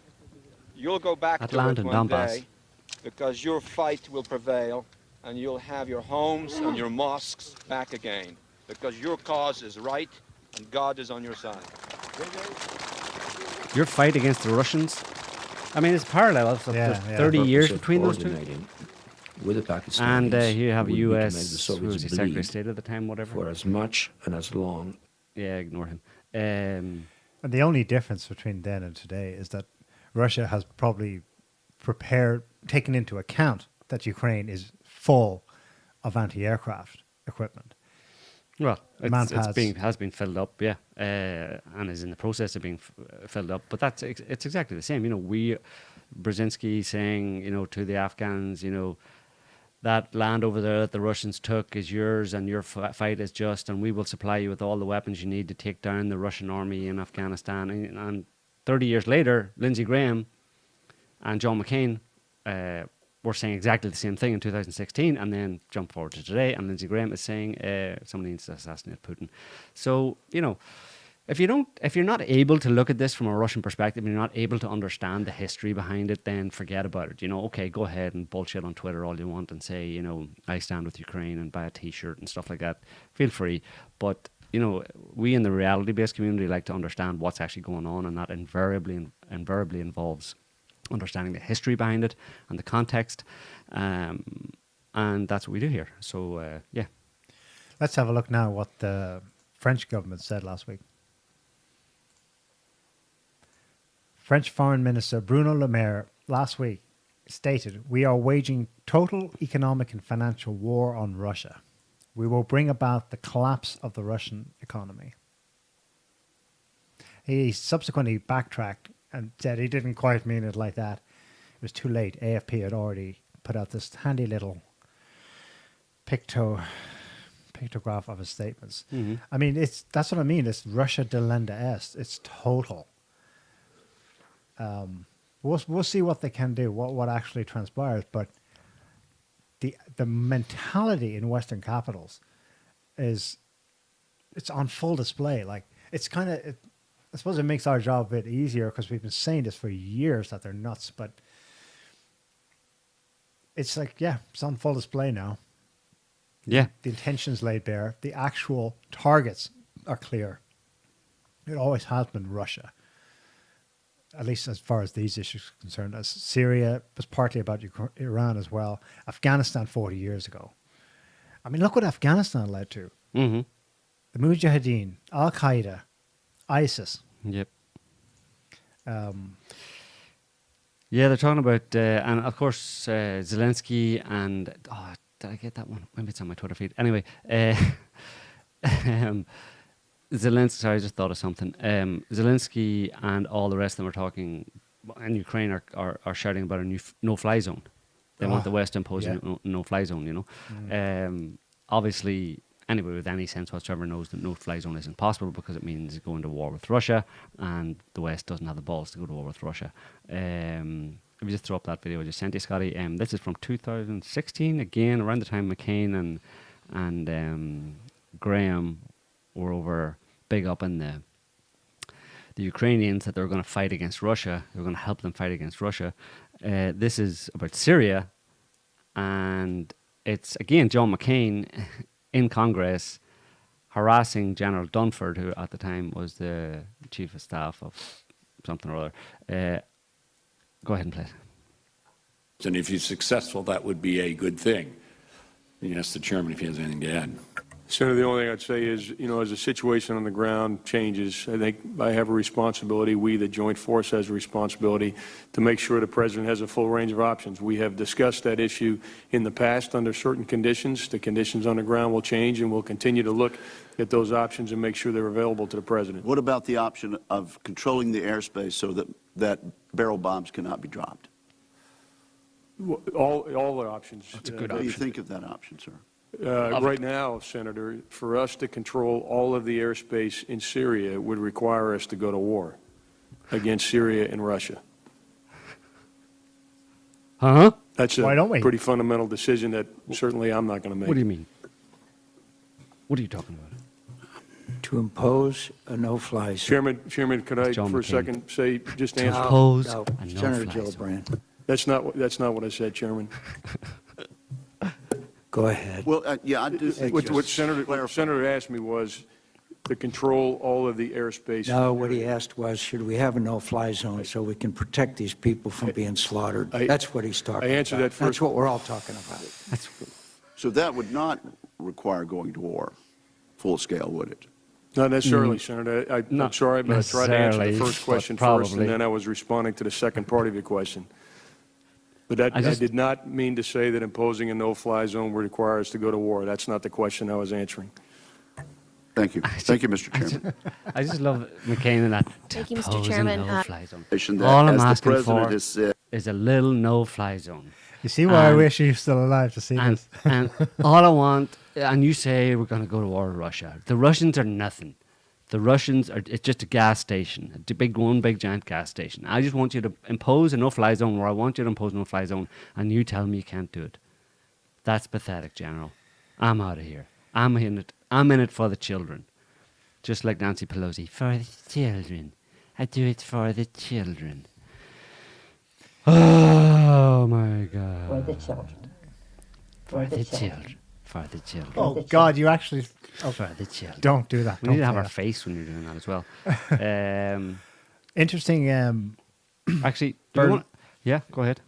S15: You'll go back
S1: That
S15: to
S1: land
S15: it
S1: in
S15: one
S1: Donbass.
S15: day because your fight will prevail and you'll have your homes and your mosques back again because your cause is right and God is on your side.
S1: Your fight against the Russians, I mean, it's parallel. There's 30 years between those two.
S16: With the Pakistanis,
S1: And here you have a
S16: would be to make
S1: U.S.
S16: the
S1: who
S16: Soviets
S1: was the Secretary
S16: bleed
S1: of State at the time, whatever.
S16: for as much and as long.
S1: Yeah, ignore him.
S2: And the only difference between then and today is that Russia has probably taken into account that Ukraine is full of anti-aircraft equipment.
S1: Well,
S2: Manpads.
S1: has been filled up, yeah, and is in the process of being filled up. But it's exactly the same. You know, Brzezinski saying, you know, to the Afghans, you know, that land over there that the Russians took is yours and your fight is just, and we will supply you with all the weapons you need to take down the Russian army in Afghanistan. And 30 years later, Lindsey Graham and John McCain were saying exactly the same thing in 2016, and then jump forward to today, and Lindsey Graham is saying somebody needs to assassinate Putin. So, you know, if you're not able to look at this from a Russian perspective, and you're not able to understand the history behind it, then forget about it. You know, okay, go ahead and bullshit on Twitter all you want and say, you know, I stand with Ukraine and buy a T-shirt and stuff like that. Feel free, but you know, we in the reality-based community like to understand what's actually going on, and that invariably involves understanding the history behind it and the context, and that's what we do here. So yeah,
S2: let's have a look now what the French government said last week. French Foreign Minister Bruno Le Maire last week stated, "We are waging total economic and financial war on Russia. We will bring about the collapse of the Russian economy." He subsequently backtracked and said he didn't quite mean it like that. It was too late. AFP had already put out this handy little pictograph of his statements.
S1: Mm-hmm.
S2: I mean, that's what I mean. It's Russia Delenda Est. It's total. We'll see what they can do, what actually transpires. But the mentality in Western capitals it's on full display. Like, it's kind of, I suppose it makes our job a bit easier because we've been saying this for years that they're nuts. But it's like, yeah, it's on full display now.
S1: Yeah,
S2: the intentions laid bare. The actual targets are clear. It always has been Russia. At least as far as these issues are concerned. As Syria was partly about Iran as well. Afghanistan 40 years ago. I mean, look what Afghanistan led to.
S1: Mm-hmm.
S2: The Mujahideen, Al-Qaeda, ISIS.
S1: Yep. Yeah, they're talking about, and of course, Zelensky and, did I get that one? Maybe it's on my Twitter feed. Anyway, Zelensky, sorry, I just thought of something. Zelensky and all the rest of them are talking, and Ukraine are shouting about a no-fly zone. They want the West to impose a no-fly zone, you know. Obviously, anybody with any sense whatsoever knows that no-fly zone isn't possible because it means going to war with Russia, and the West doesn't have the balls to go to war with Russia. If you just throw up that video I just sent you, Scotty, this is from 2016, again, around the time McCain and Graham were over big up in the Ukrainians that they were going to fight against Russia. They were going to help them fight against Russia. This is about Syria, and it's, again, John McCain in Congress harassing General Dunford, who at the time was the chief of staff of something or other. Go ahead and play it.
S17: And if he's successful, that would be a good thing. You can ask the chairman if he has anything to add.
S18: Senator, the only thing I'd say is, you know, as the situation on the ground changes, I think I have a responsibility, we, the Joint Force, has a responsibility to make sure the President has a full range of options. We have discussed that issue in the past under certain conditions. The conditions on the ground will change, and we'll continue to look at those options and make sure they're available to the President.
S19: What about the option of controlling the airspace so that barrel bombs cannot be dropped?
S18: All the options.
S1: That's a good
S13: What do you
S1: option.
S13: think of that option, sir?
S18: Right now, Senator, for us to control all of the airspace in Syria would require us to go to war against Syria and Russia.
S1: Huh?
S18: That's
S2: Why don't we?
S18: a pretty fundamental decision that certainly I'm not going to make.
S1: What do you mean? What are you talking about?
S12: To impose a no-fly zone.
S18: Chairman, could I
S1: John
S18: for a
S1: McCain.
S18: second say, just answer?
S1: Impose
S12: No,
S1: a
S12: Senator
S1: no-fly
S12: Gillibrand.
S18: That's not what I said, Chairman.
S12: Go ahead.
S13: Well, yeah, I do think.
S18: What Senator asked me was to control all of the airspace.
S12: No, what he asked was, should we have a no-fly zone so we can protect these people from being slaughtered? That's what he's talking about.
S18: I answered that first.
S12: That's what we're all talking about.
S13: So that would not require going to war, full scale, would it?
S18: Not necessarily, Senator. I'm sorry, but I tried to answer the
S1: necessarily,
S18: first question
S1: but
S18: first,
S1: probably.
S18: and then I was responding to the second part of your question. But I did not mean to say that imposing a no-fly zone would require us to go to war. That's not the question I was answering.
S13: Thank you. Thank you, Mr. Chairman.
S1: I just love McCain and that.
S6: Thank you, Mr.
S1: Impose a
S6: Chairman.
S1: no-fly zone.
S13: That,
S1: All I'm
S13: as the
S1: asking
S13: President
S1: for
S13: has said,
S1: is a little no-fly zone.
S2: You see why I
S1: And-
S2: wish he was still alive to see
S1: And,
S2: this.
S1: and all I want, and you say we're going to go to war with Russia. The Russians are nothing. The Russians are, it's just a gas station, one big giant gas station. I just want you to impose a no-fly zone where I want you to impose a no-fly zone, and you tell me you can't do it. That's pathetic, General. I'm out of here. I'm in it for the children. Just like Nancy Pelosi. For the children. I do it for the children. Oh my God.
S19: For the children.
S1: For the children. For the children.
S2: Oh, God, you actually... Oh,
S1: For the children.
S2: don't do that.
S1: We need to
S2: Don't
S1: have
S2: play
S1: our
S2: that.
S1: face when you're doing that as well.
S2: Interesting.
S1: Actually, do you
S2: Burn-
S1: want, yeah, go ahead.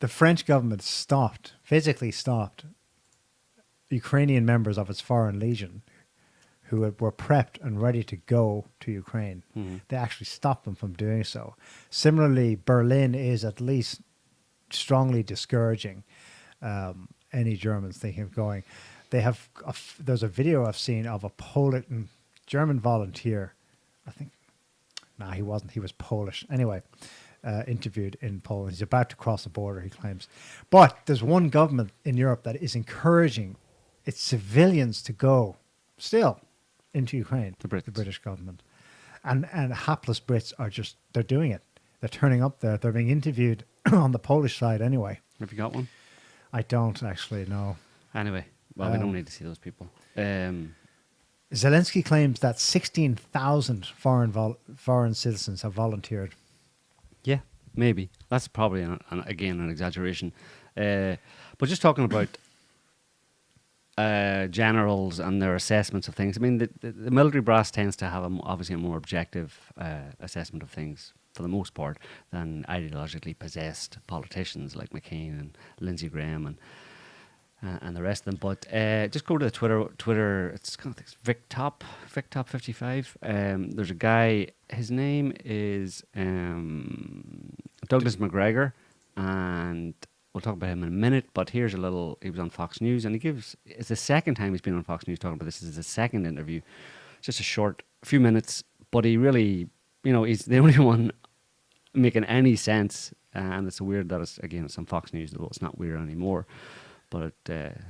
S2: The French government physically stopped Ukrainian members of its foreign legion who were prepped and ready to go to Ukraine. They actually stopped them from doing so. Similarly, Berlin is at least strongly discouraging any Germans thinking of going. They have there's a video I've seen of a German volunteer. I think, he wasn't. He was Polish. Anyway, interviewed in Poland. He's about to cross the border, he claims. But there's one government in Europe that is encouraging its civilians to go still into Ukraine. The British government. And hapless Brits are they're doing it. They're turning up there. They're being interviewed on the Polish side anyway.
S1: Have you got one?
S2: I don't actually know.
S1: Anyway, well, we don't need to see those people.
S2: Zelensky claims that 16,000 foreign citizens have volunteered.
S1: Yeah, maybe. That's probably, again, an exaggeration. But just talking about generals and their assessments of things, I mean, the military brass tends to have, obviously, a more objective assessment of things, for the most part, than ideologically possessed politicians like McCain and Lindsey Graham and the rest of them. But just go to the Twitter. It's kind of VicTop55. There's a guy. His name is Douglas McGregor, and we'll talk about him in a minute. But here's a little. He was on Fox News, and it's the second time he's been on Fox News talking about this. This is the second interview. Just a few minutes, but he really, he's the only one making any sense. And it's weird that it's on Fox News, although it's not weird anymore. But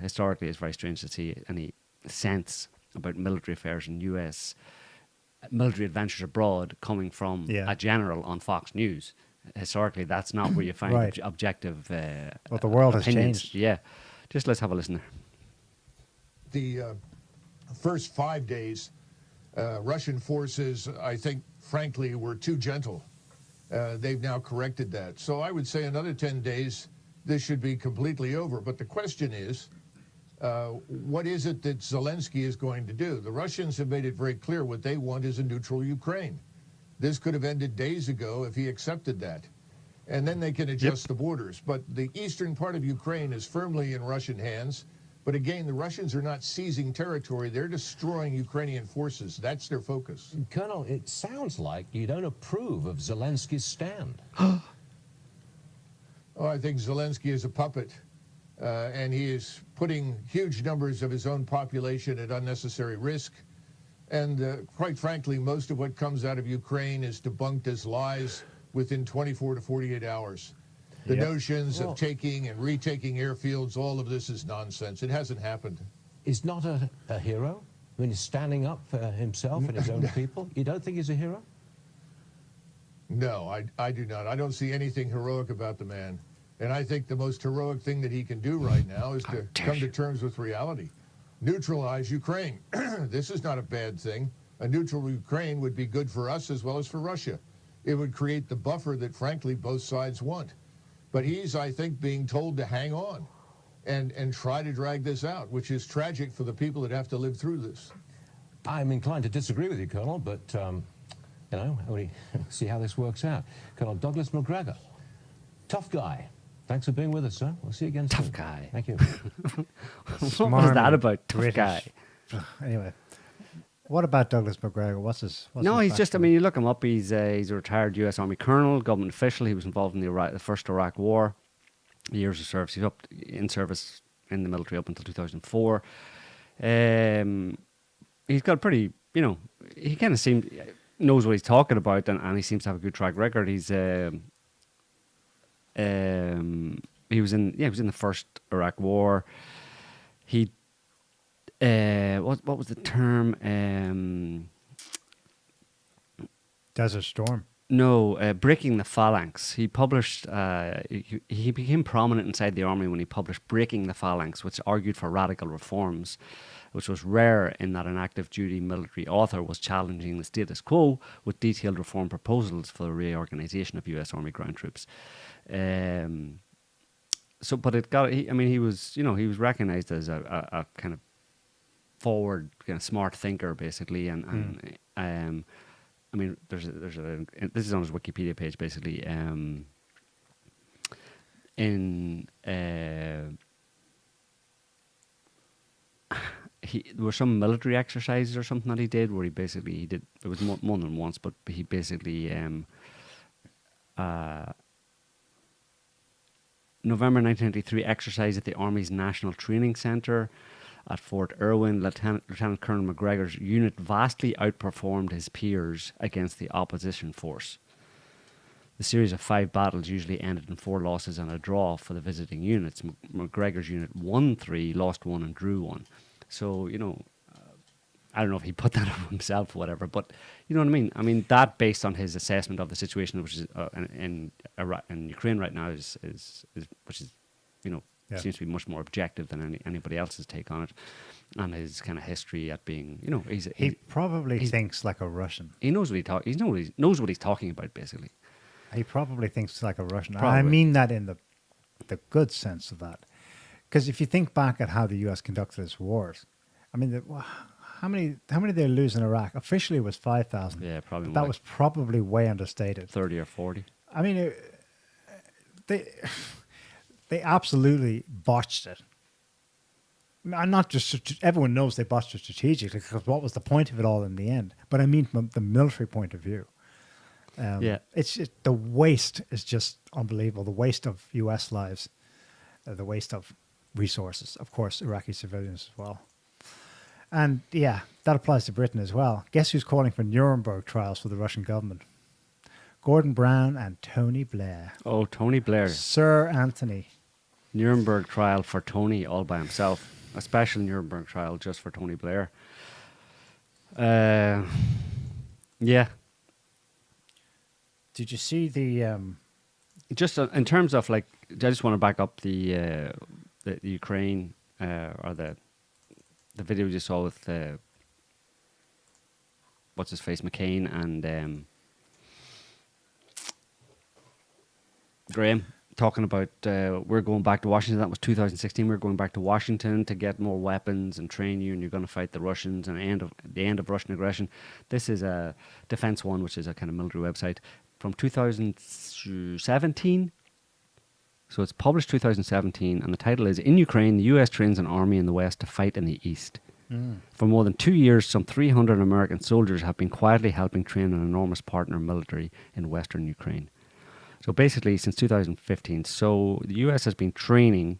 S1: historically, it's very strange to see any sense about military affairs in U.S. military adventures abroad coming from a general on Fox News. Historically, that's not where you find
S2: Right.
S1: objective
S2: Well, the world has
S1: opinions.
S2: changed.
S1: Yeah. Just let's have a listen there.
S20: The first 5 days, Russian forces, I think, frankly, were too gentle. They've now corrected that. So I would say another 10 days, this should be completely over. But the question is, what is it that Zelensky is going to do? The Russians have made it very clear what they want is a neutral Ukraine. This could have ended days ago if he accepted that. And then they can adjust the borders. But the eastern part of Ukraine is firmly in Russian hands. But again, the Russians are not seizing territory. They're destroying Ukrainian forces. That's their focus.
S21: Colonel, it sounds like you don't approve of Zelensky's stand.
S20: I think Zelensky is a puppet, and he is putting huge numbers of his own population at unnecessary risk. And quite frankly, most of what comes out of Ukraine is debunked as lies within 24 to 48 hours. The notions of taking and retaking airfields, all of this is nonsense. It hasn't happened.
S21: He's not a hero? I mean, he's standing up for himself and his own people? You don't think he's a hero?
S20: No, I do not. I don't see anything heroic about the man. And I think the most heroic thing that he can do right now is to come to terms with reality. Neutralize Ukraine. This is not a bad thing. A neutral Ukraine would be good for us as well as for Russia. It would create the buffer that, frankly, both sides want. But he's, I think, being told to hang on and try to drag this out, which is tragic for the people that have to live through this.
S21: I'm inclined to disagree with you, Colonel, but, you know, we see how this works out. Colonel Douglas McGregor, tough guy. Thanks for being with us, sir. We'll see you again soon.
S1: Tough guy.
S21: Thank you.
S1: What was that about? Tough guy.
S2: Anyway, what about Douglas McGregor? What's his
S1: No, he's just, I
S2: background?
S1: mean, you look him up, he's a retired U.S. Army colonel, government official. He was involved in the first Iraq War, years of service. He's up in service in the military up until 2004. He's got pretty, you know, he kind of knows what he's talking about, and he seems to have a good track record. He was in the first Iraq War. He what was the term?
S2: Desert Storm.
S1: No, Breaking the Phalanx. He published. He became prominent inside the army when he published Breaking the Phalanx, which argued for radical reforms, which was rare in that an active duty military author was challenging the status quo with detailed reform proposals for the reorganization of U.S. Army ground troops. But it got. He was recognized as a kind of forward, kind of smart thinker, basically, and this is on his Wikipedia page, basically. There were some military exercises or something that he did where he did. It was more than once, but he basically November 1993 exercise at the Army's National Training Centre at Fort Irwin. Lieutenant Colonel McGregor's unit vastly outperformed his peers against the opposition force. The series of 5 battles usually ended in 4 losses and a draw for the visiting units. McGregor's unit won 3, lost 1, and drew 1. So, I don't know if he put that up himself or whatever, but you know what I mean? I mean, that based on his assessment of the situation, which is in Ukraine right now, is seems to be much more objective than anybody else's take on it, and his kind of history at being,
S2: he probably thinks like a Russian.
S1: He knows what he knows what he's talking about, basically.
S2: He probably thinks like a Russian.
S1: Probably.
S2: I mean that in the good sense of that, because if you think back at how the U.S. conducted its wars, I mean, how many did they lose in Iraq? Officially, it was 5,000.
S1: Yeah, probably.
S2: That was probably way understated.
S1: 30 or 40.
S2: I mean, they absolutely botched it. I'm not just everyone knows they botched it strategically, because what was the point of it all in the end? But I mean from the military point of view. It's just, the waste is just unbelievable. The waste of U.S. lives, the waste of resources, of course, Iraqi civilians as well. And yeah, that applies to Britain as well. Guess who's calling for Nuremberg trials for the Russian government? Gordon Brown and Tony Blair.
S1: Oh, Tony Blair.
S2: Sir Anthony.
S1: Nuremberg trial for Tony all by himself. A special Nuremberg trial just for Tony Blair. Yeah.
S2: Did you see the...
S1: Just in terms of, like, I just want to back up the Ukraine, or the video you saw with, what's-his-face, McCain and Graham, talking about we're going back to Washington. That was 2016. We're going back to Washington to get more weapons and train you, and you're going to fight the Russians and the end of Russian aggression. This is a Defense One, which is a kind of military website from 2017. So it's published 2017, and the title is "In Ukraine, the U.S. trains an army in the West to fight in the East." For more than 2 years, some 300 American soldiers have been quietly helping train an enormous partner military in Western Ukraine. So basically, since 2015, so the U.S. has been training,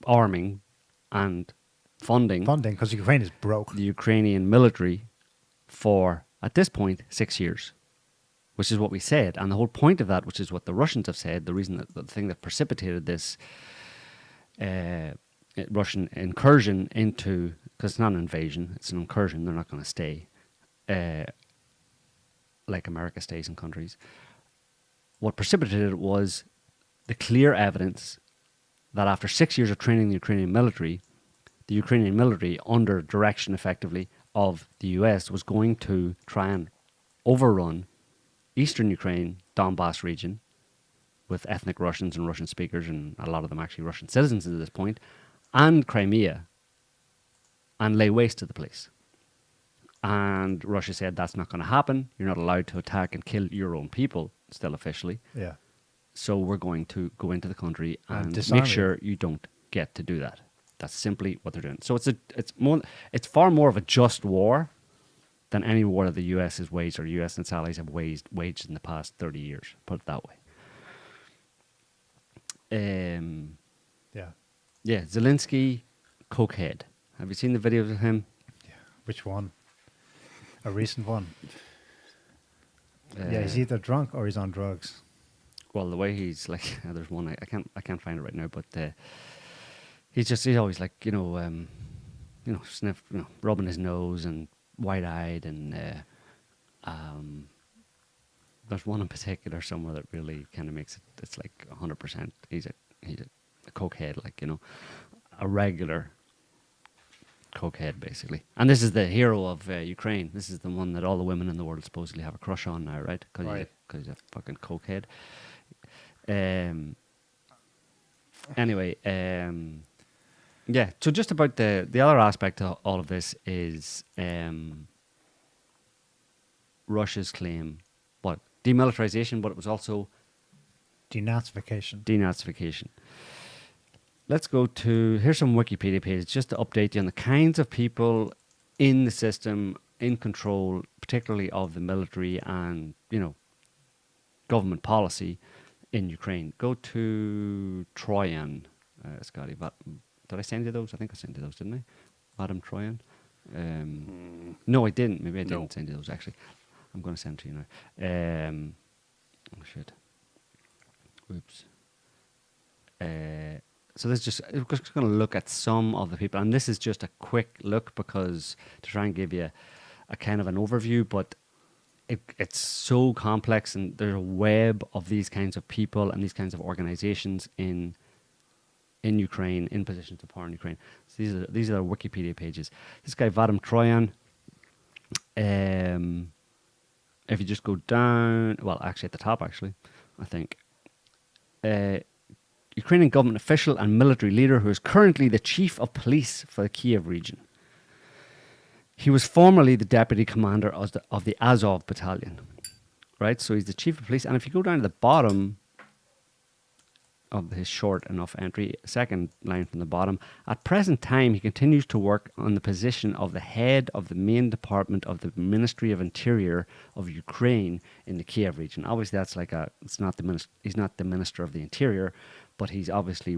S1: arming, and funding
S2: because Ukraine is broke.
S1: The Ukrainian military for, at this point, 6 years. which is what we said. And the whole point of that, which is what the Russians have said, the reason that the thing that precipitated this Russian incursion into, because it's not an invasion, it's an incursion, they're not going to stay like America stays in countries. What precipitated it was the clear evidence that after 6 years of training the Ukrainian military, under direction effectively of the US, was going to try and overrun eastern Ukraine, Donbass region, with ethnic Russians and Russian speakers, and a lot of them actually Russian citizens at this point, and Crimea, and lay waste to the place. And Russia said that's not going to happen. You're not allowed to attack and kill your own people, still officially.
S2: Yeah.
S1: So we're going to go into the country and
S2: disarm
S1: make
S2: you.
S1: sure you don't get to do that. That's simply what they're doing. So it's far more of a just war than any war that the US has waged, or US and its allies have waged in the past 30 years. Put it that way.
S2: Yeah.
S1: Yeah, Zelensky, cokehead. Have you seen the videos of him?
S2: Which one? A recent one. Yeah, he's either drunk or he's on drugs.
S1: Well, the way he's like, there's one I can't find it right now, but he's always like sniff, rubbing his nose and wide-eyed, and there's one in particular somewhere that really kind of makes it. It's like 100%. He's a cokehead, like a regular cokehead, basically. And this is the hero of Ukraine. This is the one that all the women in the world supposedly have a crush on now, right? Because he's a fucking cokehead. Anyway, yeah. So just about the other aspect of all of this is Russia's claim, what, demilitarization, but it was also
S2: denazification.
S1: Denazification. Let's go to, here's some Wikipedia pages just to update you on the kinds of people in the system, in control, particularly of the military and, government policy in Ukraine. Go to Troyan, Scotty. Did I send you those? I think I sent you those, didn't I? Adam Troyan? No, I didn't. Maybe I didn't send you those, actually. I'm going to send to you now. Oh, shit. Oops. So this is we're just going to look at some of the people, and this is just a quick look because to try and give you a kind of an overview, but it's so complex, and there's a web of these kinds of people and these kinds of organizations in Ukraine, in positions of power in Ukraine. So these are the Wikipedia pages. This guy Vadim Troyan. If you just go down, well, actually at the top, I think. Ukrainian government official and military leader who is currently the chief of police for the Kiev region. He was formerly the deputy commander of the Azov battalion, right? So he's the chief of police. And if you go down to the bottom of his short enough entry, second line from the bottom, at present time he continues to work on the position of the head of the main department of the Ministry of Interior of Ukraine in the Kiev region. Obviously that's like he's not the Minister of the Interior, but he's obviously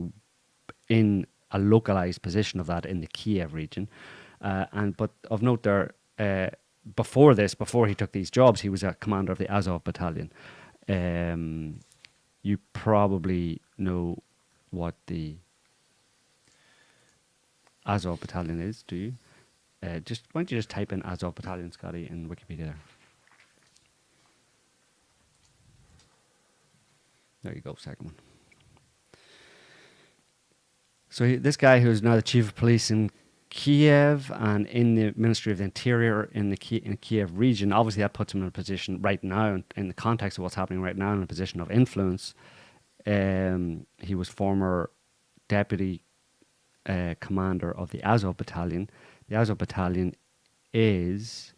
S1: in a localized position of that in the Kiev region. But of note there, before he took these jobs, he was a commander of the Azov battalion. You probably know what the Azov battalion is, do you? Why don't you just type in Azov battalion, Scotty, in Wikipedia there. There you go, second one. So this guy who's now the chief of police in Kiev and in the Ministry of the Interior in the Kiev region, obviously that puts him in a position right now, in the context of what's happening right now, in a position of influence. He was former deputy commander of the Azov battalion. The Azov battalion is,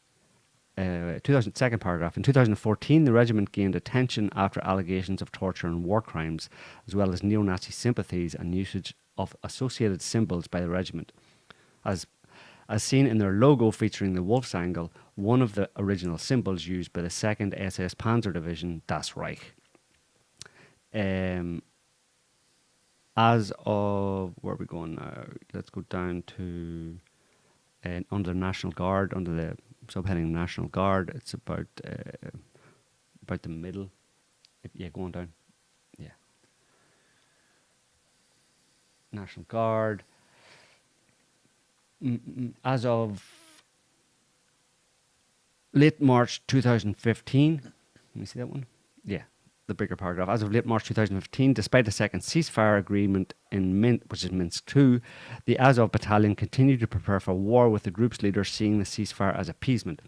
S1: second paragraph, in 2014 the regiment gained attention after allegations of torture and war crimes, as well as neo-Nazi sympathies and usage of associated symbols by the regiment. As seen in their logo featuring the wolf's angle, one of the original symbols used by the 2nd SS Panzer Division, Das Reich. As of, where are we going now? Let's go down to under National Guard, under the subheading National Guard. It's about about the middle. Yeah, going down. Yeah. National Guard. As of late March 2015, let me see that one. Yeah, the bigger paragraph. As of late March 2015, despite a second ceasefire agreement in which is Minsk 2, the Azov battalion continued to prepare for war, with the group's leaders seeing the ceasefire as appeasement.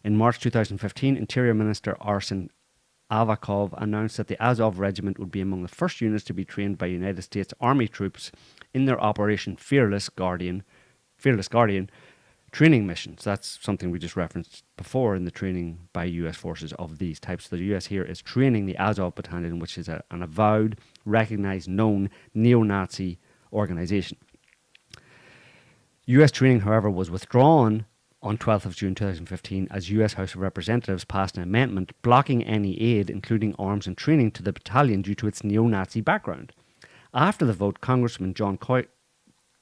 S1: In March 2015, Interior Minister Arsen Avakov announced that the Azov regiment would be among the first units to be trained by United States Army troops in their Operation Fearless Guardian training mission. So that's something we just referenced before in the training by US forces of these types. So the US here is training the Azov battalion, which is an avowed, recognized, known neo-Nazi organization. US training, however, was withdrawn on 12th of June 2015 as US House of Representatives passed an amendment blocking any aid, including arms and training, to the battalion due to its neo-Nazi background. After the vote, Congressman John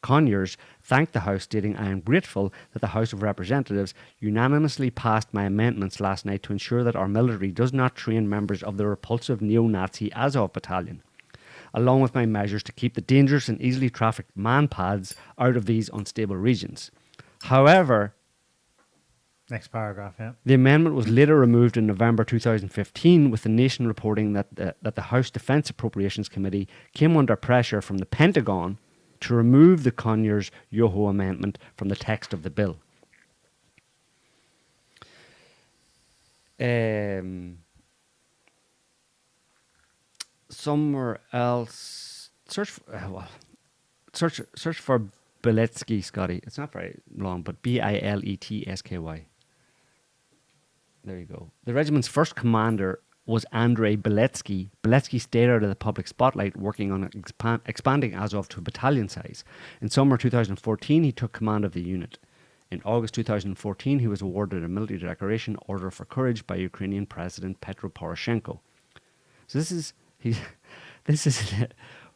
S1: Conyers thanked the House, stating, "I am grateful that the House of Representatives unanimously passed my amendments last night to ensure that our military does not train members of the repulsive neo-Nazi Azov battalion, along with my measures to keep the dangerous and easily trafficked man-pads out of these unstable regions." However,
S2: next paragraph, yeah.
S1: The amendment was later removed in November 2015, with the Nation reporting that the House Defense Appropriations Committee came under pressure from the Pentagon to remove the Conyers-Yoho amendment from the text of the bill. Somewhere else, search for Beletsky, Scotty. It's not very long, but Biletsky. There you go. The regiment's first commander was Andrei Beletsky. Beletsky stayed out of the public spotlight, working on expanding Azov to battalion size. In summer 2014, he took command of the unit. In August 2014, he was awarded a military decoration, Order for Courage, by Ukrainian President Petro Poroshenko. So this is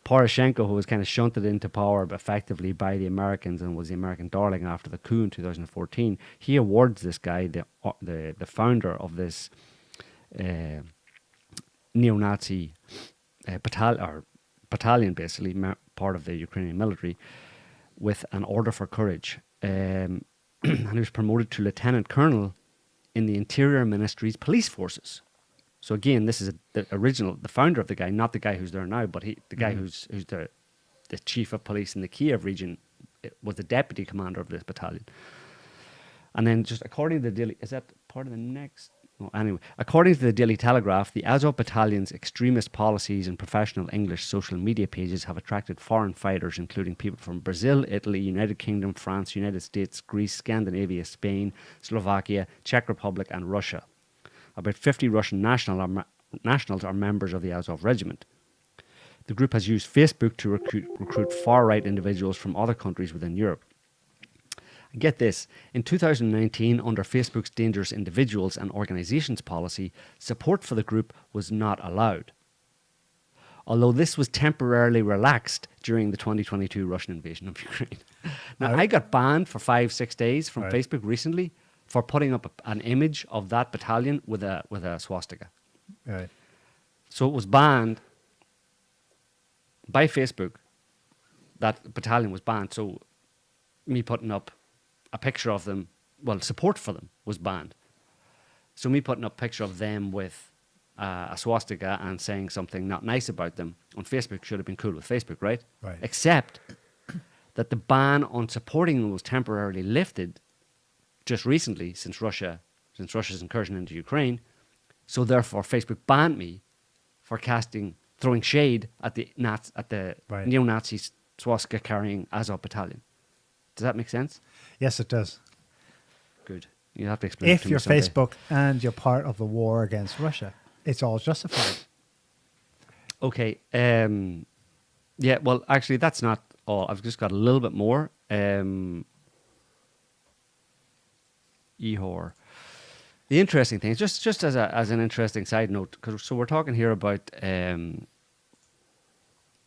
S1: Poroshenko, who was kind of shunted into power effectively by the Americans and was the American darling after the coup in 2014. He awards this guy, the founder of this neo-Nazi battalion, basically part of the Ukrainian military, with an Order for Courage. And he was promoted to lieutenant colonel in the Interior Ministry's police forces. So again, this is the founder of the guy, not the guy who's there now, but the guy who's the chief of police in the Kiev region was the deputy commander of this battalion. And then, just according to the Daily, is that part of the next? Well, anyway, according to the Daily Telegraph, the Azov Battalion's extremist policies and professional English social media pages have attracted foreign fighters, including people from Brazil, Italy, United Kingdom, France, United States, Greece, Scandinavia, Spain, Slovakia, Czech Republic, and Russia. About 50 Russian nationals are members of the Azov regiment. The group has used Facebook to recruit far-right individuals from other countries within Europe. Get this, in 2019, under Facebook's Dangerous Individuals and Organizations policy, support for the group was not allowed. Although this was temporarily relaxed during the 2022 Russian invasion of Ukraine. Now, I got banned for 5-6 days from Facebook recently for putting up an image of that battalion with a swastika.
S2: Right.
S1: So it was banned by Facebook. That battalion was banned. So me putting up a picture of them, well, support for them was banned. So me putting up a picture of them with a swastika and saying something not nice about them on Facebook should have been cool with Facebook, right?
S2: Right.
S1: Except that the ban on supporting them was temporarily lifted just recently since Russia's incursion into Ukraine. So therefore, Facebook banned me for throwing shade at the neo-Nazi swastika carrying Azov battalion. Does that make sense?
S2: Yes, it does.
S1: Good. You have to explain.
S2: If
S1: it to
S2: you're
S1: me someday.
S2: Facebook and you're part of the war against Russia, it's all justified.
S1: Okay. Yeah. Well, actually, that's not all. I've just got a little bit more. Ehor. The interesting thing, just as an interesting side note, so we're talking here about the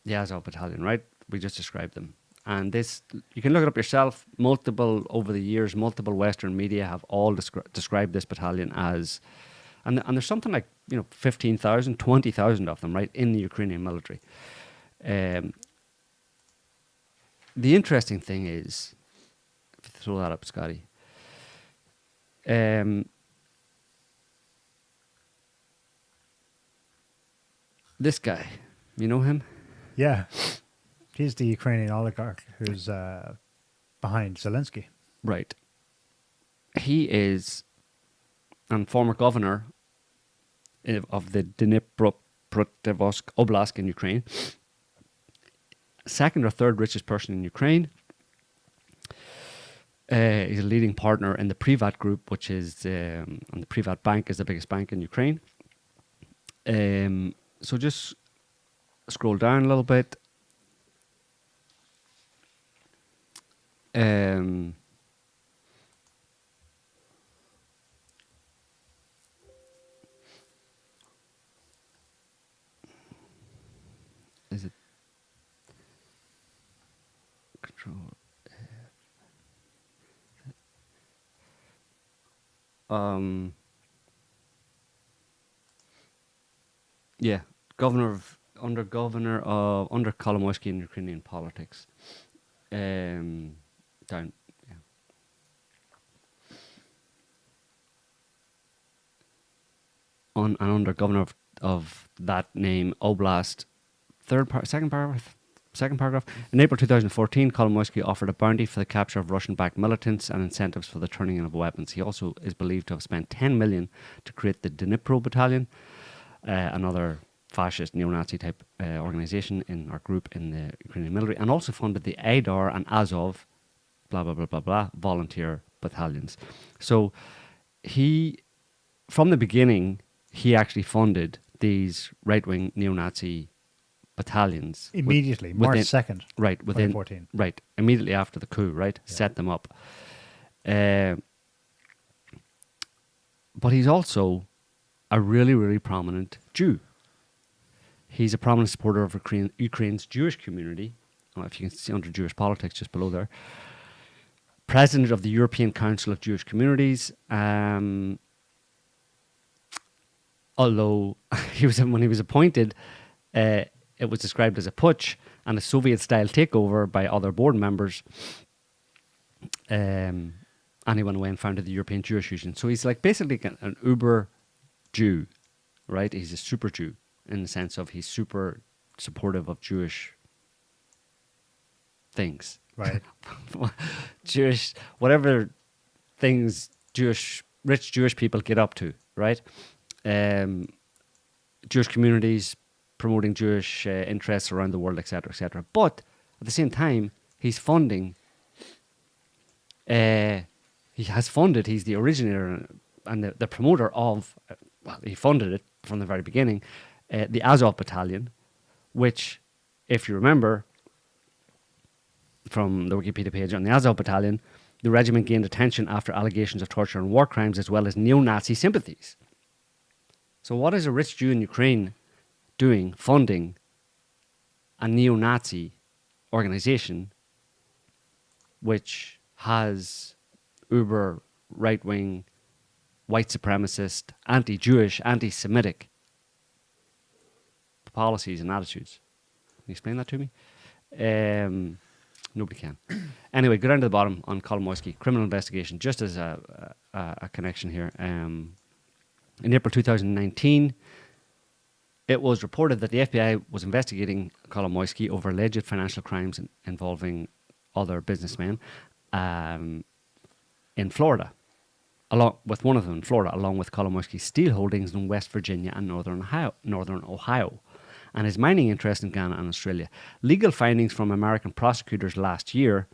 S1: Azov battalion, right? We just described them. And this, you can look it up yourself. Over the years, multiple Western media have all described this battalion as, and there's something like 15,000, 20,000 of them, right, in the Ukrainian military. The interesting thing is, if you throw that up, Scotty, this guy, you know him?
S2: Yeah. He's the Ukrainian oligarch who's behind Zelensky.
S1: Right. He is a former governor of the Dnipropetrovsk Oblast in Ukraine. Second or third richest person in Ukraine. He's a leading partner in the Privat Group, which is, and the Privat Bank is the biggest bank in Ukraine. So just scroll down a little bit. Is it control? Yeah, under Kolomoisky in Ukrainian politics. Down, yeah. And under governor of that name, Oblast, second paragraph. In April 2014, Kolomoisky offered a bounty for the capture of Russian-backed militants and incentives for the turning in of weapons. He also is believed to have spent 10 million to create the Dnipro Battalion, another fascist neo-Nazi type organization in our group in the Ukrainian military, and also funded the Aidar and Azov, blah, blah, blah, blah, blah, volunteer battalions. So from the beginning, he actually funded these right-wing neo-Nazi battalions.
S2: Immediately, March 2nd,
S1: right,
S2: 2014.
S1: Right, immediately after the coup, right? Yeah. Set them up. But he's also a really, really prominent Jew. He's a prominent supporter of Ukraine's Jewish community. If you can see under Jewish politics, just below there. President of the European Council of Jewish Communities. Although when he was appointed, it was described as a putsch and a Soviet-style takeover by other board members. And he went away and founded the European Jewish Union. So he's like basically an uber Jew, right? He's a super Jew in the sense of he's super supportive of Jewish things.
S2: Right.
S1: Jewish, whatever things rich Jewish people get up to, right? Jewish communities, promoting Jewish interests around the world, etc., etc. But at the same time, he's funding. He's the originator and the promoter of. He funded it from the very beginning. The Azov Battalion, which, if you remember from the Wikipedia page on the Azov Battalion, the regiment gained attention after allegations of torture and war crimes, as well as neo-Nazi sympathies. So, what is a rich Jew in Ukraine doing, funding a neo-Nazi organization which has uber right-wing, white supremacist, anti-Jewish, anti-Semitic policies and attitudes? Can you explain that to me? Nobody can. Anyway, go down to the bottom on Kolomoisky. Criminal investigation, just as a connection here. In April 2019, it was reported that the FBI was investigating Kolomoisky over alleged financial crimes involving other businessmen in Florida, along with one of them in Florida, along with Kolomoisky's steel holdings in West Virginia and Northern Ohio, and his mining interest in Ghana and Australia. Legal findings from American prosecutors last year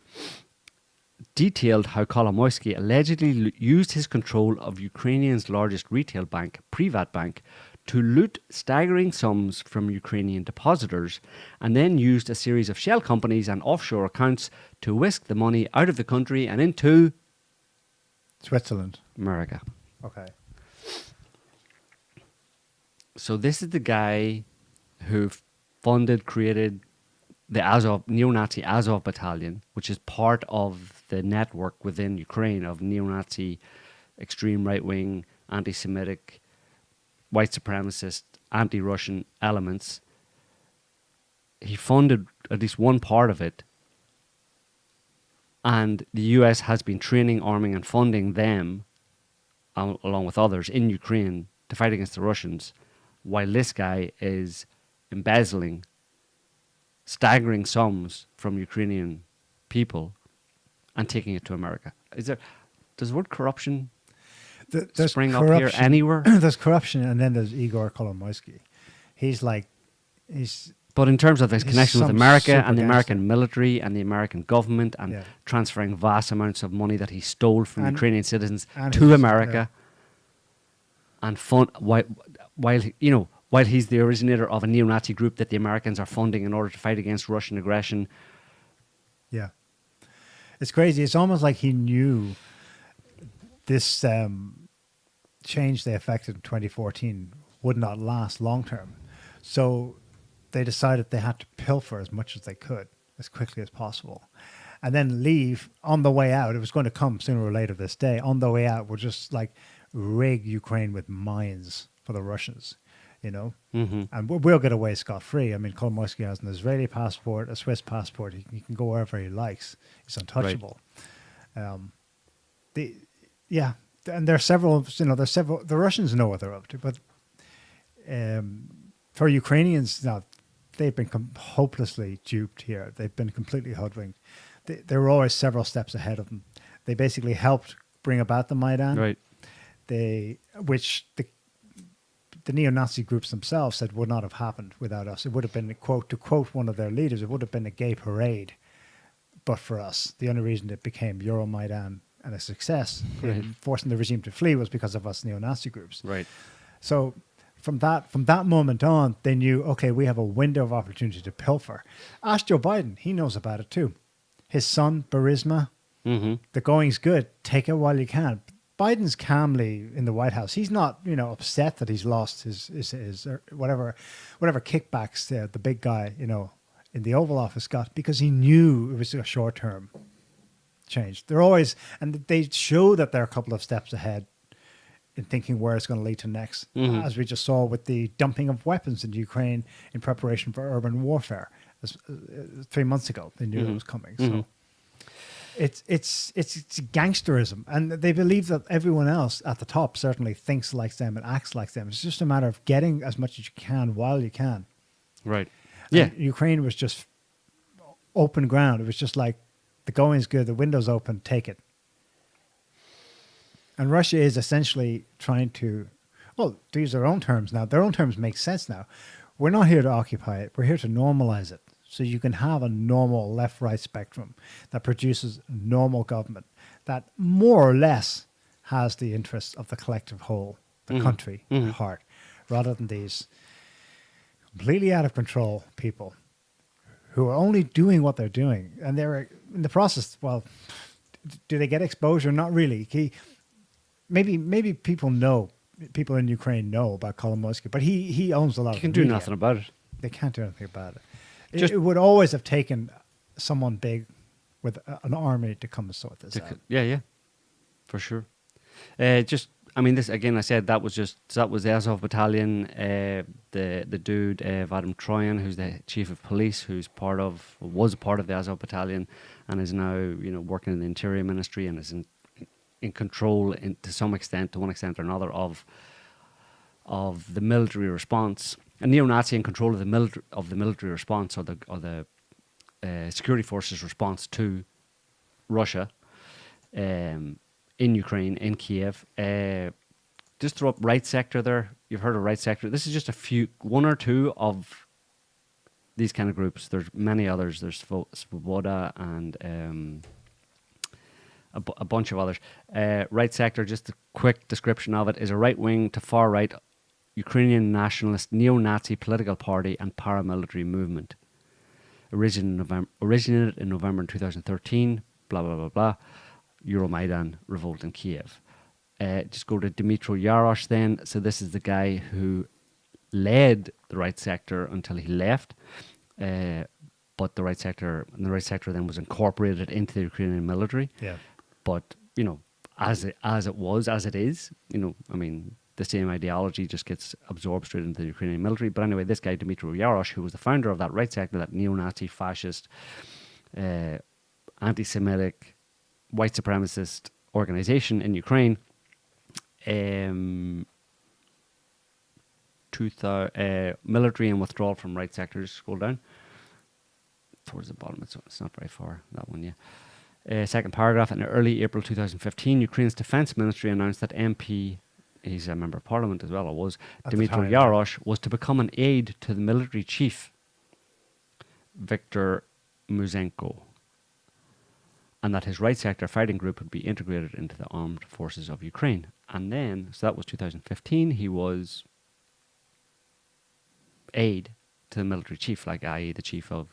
S1: detailed how Kolomoisky allegedly used his control of Ukrainian's largest retail bank, Privat Bank, to loot staggering sums from Ukrainian depositors, and then used a series of shell companies and offshore accounts to whisk the money out of the country and into
S2: Switzerland,
S1: America.
S2: Okay.
S1: So this is the guy who created the neo-Nazi Azov Battalion, which is part of the network within Ukraine of neo-Nazi, extreme right-wing, anti-Semitic white supremacist, anti-Russian elements. He funded at least one part of it, and the US has been training, arming, and funding them, along with others, in Ukraine to fight against the Russians, while this guy is embezzling staggering sums from Ukrainian people and taking it to America. Does the word corruption spring up here anywhere?
S2: There's corruption, and then there's Igor Kolomoisky.
S1: But in terms of his connection with
S2: some
S1: America
S2: super
S1: and the
S2: gangster.
S1: American military and the American government and transferring vast amounts of money that he stole from Ukrainian citizens to America, and while he's the originator of a neo-Nazi group that the Americans are funding in order to fight against Russian aggression.
S2: Yeah. It's crazy. It's almost like he knew this change they effected in 2014 would not last long term. So they decided they had to pilfer as much as they could, as quickly as possible. And then leave on the way out. It was going to come sooner or later this day. On the way out, we're just like rig Ukraine with mines for the Russians, you know?
S1: Mm-hmm.
S2: And we'll get away scot-free. I mean, Kolomoisky has an Israeli passport, a Swiss passport. He can go wherever he likes. He's untouchable. Right. And there are several, the Russians know what they're up to, but for Ukrainians, now, they've been hopelessly duped here. They've been completely hoodwinked. They were always several steps ahead of them. They basically helped bring about the Maidan.
S1: Right.
S2: Which the neo-Nazi groups themselves said would not have happened without us. It would have been, to quote one of their leaders, it would have been a gay parade, but for us. The only reason it became Euromaidan and a success in forcing the regime to flee was because of us neo-Nazi groups.
S1: Right.
S2: So from that moment on, they knew, okay, we have a window of opportunity to pilfer. Ask Joe Biden. He knows about it too. His son, Burisma, the going's good. Take it while you can. Biden's calmly in the White House. He's not, upset that he's lost his whatever kickbacks the big guy, in the Oval Office got, because he knew it was a short-term change. They're always, and they show that they're a couple of steps ahead in thinking where it's going to lead to next, as we just saw with the dumping of weapons in Ukraine in preparation for urban warfare. 3 months ago, they knew it was coming. So it's gangsterism, and they believe that everyone else at the top certainly thinks like them and acts like them. It's just a matter of getting as much as you can while you can.
S1: Right.
S2: And Ukraine was just open ground. It was just like, the going's good, the window's open, take it. And Russia is essentially trying to, to use their own terms now. Their own terms make sense now. We're not here to occupy it. We're here to normalize it. So you can have a normal left-right spectrum that produces normal government that more or less has the interests of the collective whole, the country at heart, rather than these completely out of control people who are only doing what they're doing. And they're in the process, do they get exposure? Not really. Maybe people in Ukraine know about Kolomoisky, but he owns a lot of
S1: can
S2: media.
S1: do nothing about it.
S2: They can't do anything about it. It would always have taken someone big with an army to come and sort this out.
S1: Yeah, for sure. This again, I said that was the Azov battalion. The dude Vadim Troyan, who's the chief of police, was a part of the Azov battalion, and is now working in the Interior Ministry and is in control to one extent or another of the military response. A neo-Nazi in control of the military response or the security forces response to Russia in Ukraine, in Kiev. Just throw up right sector there. You've heard of right sector. This is just one or two of these kind of groups. There's many others. There's Svoboda and a bunch of others. Right sector, just a quick description of it, is a right-wing to far-right Ukrainian nationalist neo-Nazi political party and paramilitary movement. Originated in November 2013, blah, blah, blah, blah. Euromaidan revolt in Kiev. Just go to Dmytro Yarosh then. So this is the guy who led the right sector until he left. But the right sector then was incorporated into the Ukrainian military.
S2: Yeah.
S1: But, as it is, the same ideology just gets absorbed straight into the Ukrainian military. But anyway, this guy, Dmitry Yarosh, who was the founder of that right sector, that neo-Nazi, fascist, anti-Semitic, white supremacist organization in Ukraine, military and withdrawal from right sectors. Scroll down towards the bottom. It's not very far, that one, yeah. Second paragraph, in early April 2015, Ukraine's defense ministry announced that MP, he's a member of parliament as well, Dmitry Yarosh, was to become an aide to the military chief, Viktor Muzenko, and that his right sector fighting group would be integrated into the armed forces of Ukraine. And then, so that was 2015, he was aide to the military chief, like i.e. the chief of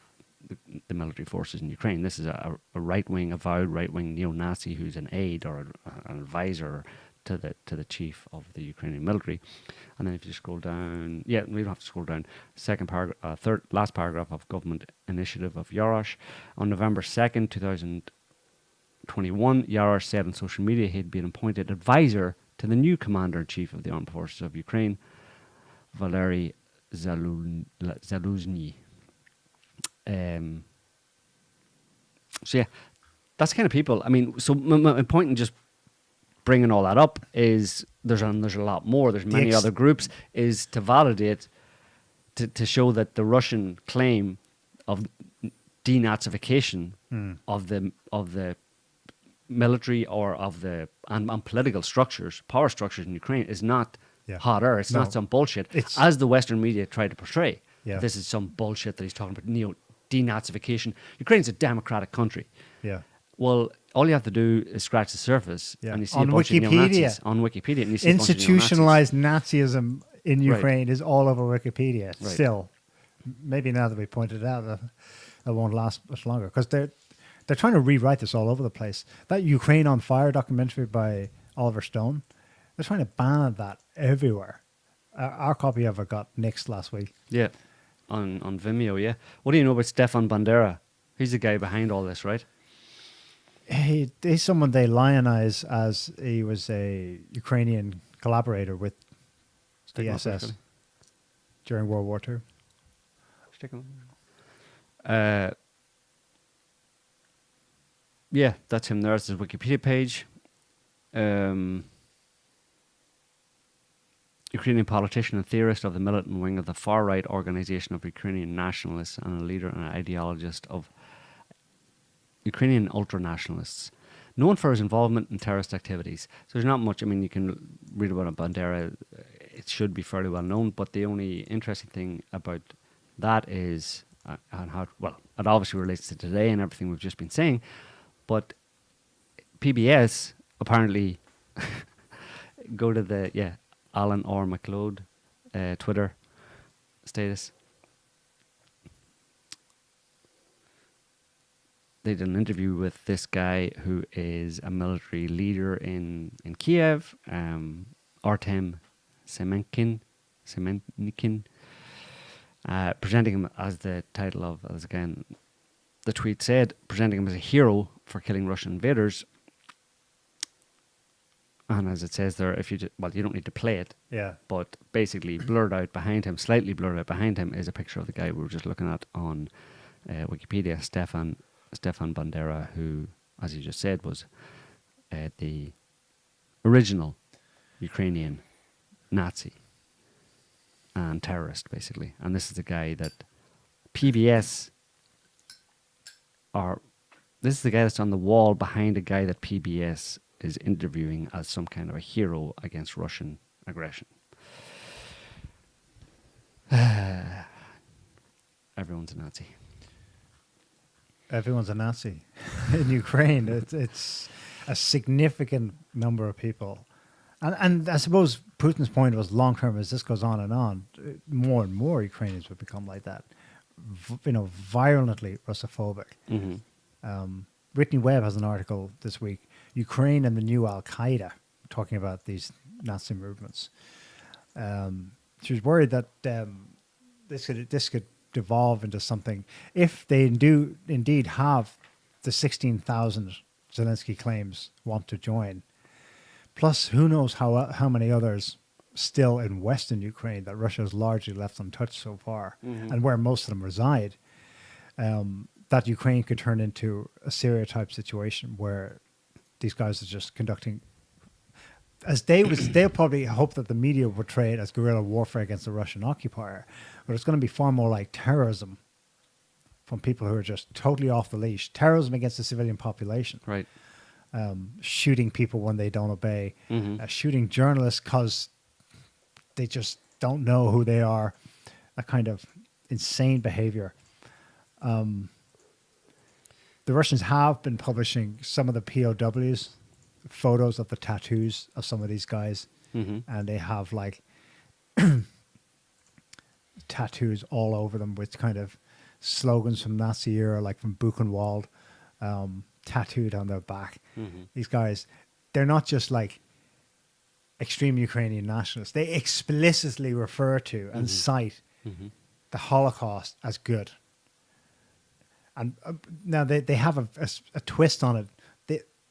S1: the military forces in Ukraine. This is a right-wing, avowed right-wing neo-Nazi who's an aide or an advisor to the chief of the Ukrainian military. And then if you scroll down, yeah, we don't have to scroll down. Second paragraph, last paragraph of government initiative of Yarosh. On November 2nd, 2021, Yarosh said on social media he'd been appointed advisor to the new commander-in-chief of the armed forces of Ukraine, Valery Zaluzny. So yeah, that's the kind of people. I mean, so my point in just bringing all that up is there's a lot more. There's many other groups. Is to validate, to show that the Russian claim of denazification of the military or of the and political structures, power structures in Ukraine is not hot air. It's not some bullshit, as the Western media try to portray.
S2: Yeah.
S1: This is some bullshit that he's talking about, denazification. Ukraine's a democratic country.
S2: Yeah.
S1: Well, all you have to do is scratch the surface, and you see
S2: on
S1: a bunch
S2: Wikipedia.
S1: of neo-Nazis on Wikipedia. And you see
S2: institutionalized Nazism in Ukraine is all over Wikipedia.
S1: Right.
S2: Still, maybe now that we pointed it out, that won't last much longer because they're trying to rewrite this all over the place. That Ukraine on Fire documentary by Oliver Stone, they're trying to ban that everywhere. Our copy of it got nixed last week.
S1: Yeah, on Vimeo, yeah. What do you know about Stefan Bandera? He's the guy behind all this, right?
S2: He's someone they lionize as he was a Ukrainian collaborator with the SS during World War II.
S1: Yeah, that's him there. It's his Wikipedia page. Ukrainian politician and theorist of the militant wing of the far-right organization of Ukrainian nationalists and a leader and an ideologist of Ukrainian ultra-nationalists, known for his involvement in terrorist activities. So there's not much, I mean, you can read about Bandera, it should be fairly well known, but the only interesting thing about that is, and how, well, it obviously relates to today and everything we've just been saying, but PBS apparently go to the, Alan R. McLeod Twitter status. They did an interview with this guy who is a military leader in Kiev, Artem Semenkin, presenting him as the title of, as again, the tweet said, presenting him as a hero for killing Russian invaders. And as it says there, if you you don't need to play it.
S2: Yeah.
S1: But basically, blurred out behind him, slightly blurred out behind him, is a picture of the guy we were just looking at on Wikipedia, Stefan Bandera, who, as you just said, was the original Ukrainian Nazi and terrorist, basically. And this is the guy that PBS this is the guy that's on the wall behind a guy that PBS is interviewing as some kind of a hero against Russian aggression. Everyone's a Nazi.
S2: Everyone's a Nazi in Ukraine. It's a significant number of people. And I suppose Putin's point was long term, as this goes on, more and more Ukrainians would become like that, violently Russophobic.
S1: Mm-hmm.
S2: Whitney Webb has an article this week, Ukraine and the New Al-Qaeda, talking about these Nazi movements. She was worried that this could devolve into something, if they do indeed have the 16,000 Zelensky claims want to join, plus who knows how many others still in Western Ukraine that Russia has largely left untouched so far,
S1: Mhm.
S2: and where most of them reside, that Ukraine could turn into a Syria type situation where these guys are just conducting, they'll probably hope that the media will portray it as guerrilla warfare against the Russian occupier, but it's going to be far more like terrorism from people who are just totally off the leash. Terrorism against the civilian population.
S1: Right.
S2: Shooting people when they don't obey.
S1: Mhm.
S2: Shooting journalists because they just don't know who they are. That kind of insane behavior. The Russians have been publishing some of the POWs, photos of the tattoos of some of these guys.
S1: Mhm.
S2: And they have like tattoos all over them with kind of slogans from Nazi era, like from Buchenwald, tattooed on their back.
S1: Mhm.
S2: These guys, they're not just like extreme Ukrainian nationalists. They explicitly refer to and cite the Holocaust as good. And now they have a twist on it.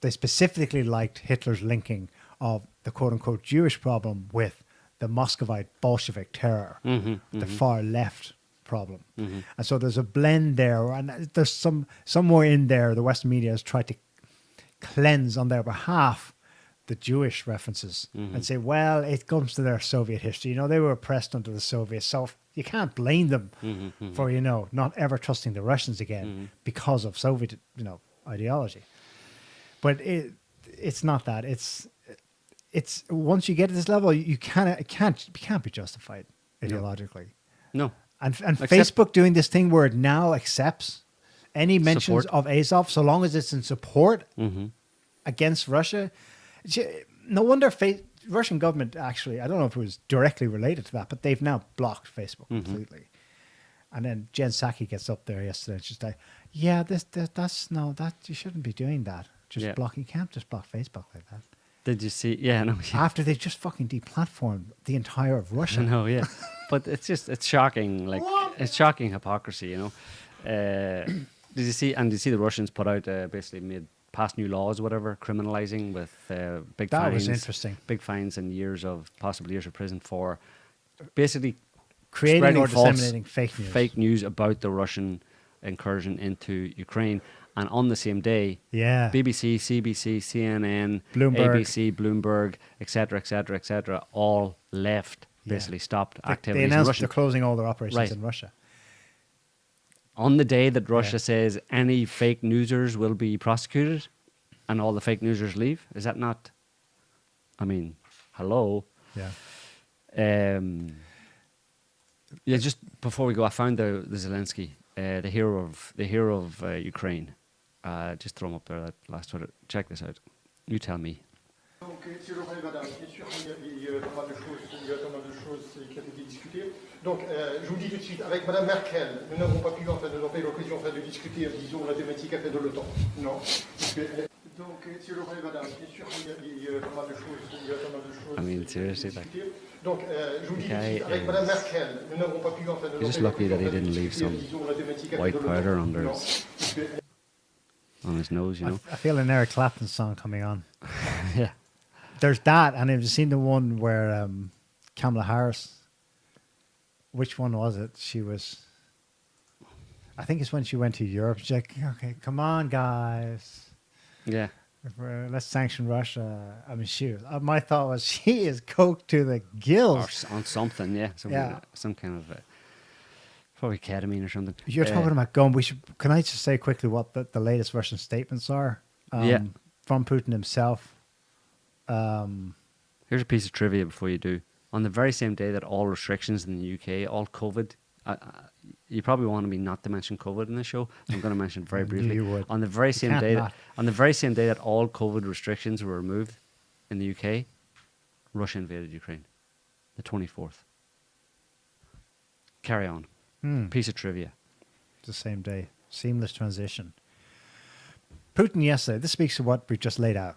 S2: They specifically liked Hitler's linking of the quote-unquote Jewish problem with the Muscovite Bolshevik terror, the far left problem. And so there's a blend there, and there's somewhere in there the Western media has tried to cleanse on their behalf the Jewish references and say, well, it comes to their Soviet history. You know, they were oppressed under the Soviets, so you can't blame them for, you know, not ever trusting the Russians again because of Soviet, you know, ideology. But it's not that. It's once you get to this level, it can't be justified ideologically.
S1: No.
S2: And Facebook doing this thing where it now accepts any mentions
S1: Support.
S2: of Azov so long as it's in support against Russia. No wonder Russian government actually, I don't know if it was directly related to that, but they've now blocked Facebook completely. And then Jen Psaki gets up there yesterday and she's like, yeah, that you shouldn't be doing that. Just block. You can't just block Facebook like that.
S1: Did you see? Yeah, no.
S2: After they just fucking deplatformed the entire of Russia.
S1: I know, yeah. But it's shocking. Like, it's shocking hypocrisy, you know. Did you see the Russians put out, basically passed new laws, whatever, criminalizing with big fines.
S2: That was interesting.
S1: Big fines and possible years of prison for basically
S2: creating or
S1: false
S2: disseminating fake news.
S1: Fake news about the Russian incursion into Ukraine. And on the same day, BBC, CBC, CNN,
S2: Bloomberg.
S1: ABC, Bloomberg, etc., all left, basically stopped activities
S2: They announced
S1: in Russia.
S2: they're closing all their operations in Russia.
S1: On the day that Russia says any fake newsers will be prosecuted and all the fake newsers leave, is that not, I mean, hello?
S2: Yeah.
S1: Just before we go, I found the Zelensky, the hero of Ukraine. Just throw him up there, that last Twitter. Check this out. You tell me.
S19: Donc, si je reprends, madame, bien sûr, il y a pas mal de choses qui ont été discutées. Donc, je vous dis tout de suite, avec madame Merkel, nous n'avons pas pu, nous n'avons pas eu l'occasion de discuter, disons, la thématique de l'OTAN. Non. Donc, si je reprends, madame, bien sûr, il y a pas mal de choses.
S1: I mean, seriously, like.
S19: Donc, je vous dis tout de suite, avec madame Merkel, nous n'avons pas pu,
S1: He's just lucky that he didn't leave some white powder under on his nose, you know.
S2: I feel an Eric Clapton song coming on.
S1: Yeah.
S2: There's that, and I've seen the one where Kamala Harris, which one was it? I think it's when she went to Europe. She's like, okay, come on, guys.
S1: Yeah.
S2: Let's sanction Russia. I mean, my thought was she is coked to the gills.
S1: Or on something, yeah. Some kind of... probably ketamine or something.
S2: You're talking about gun. Can I just say quickly what the latest Russian statements are? From Putin himself.
S1: Here's a piece of trivia before you do. On the very same day that all restrictions in the UK, all COVID, you probably wanted me not to mention COVID in the show. I'm going to mention it very briefly.
S2: You would.
S1: On the very same day that all COVID restrictions were removed in the UK, Russia invaded Ukraine, the 24th. Carry on. Piece of trivia.
S2: The same day. Seamless transition. Putin yesterday, this speaks to what we've just laid out.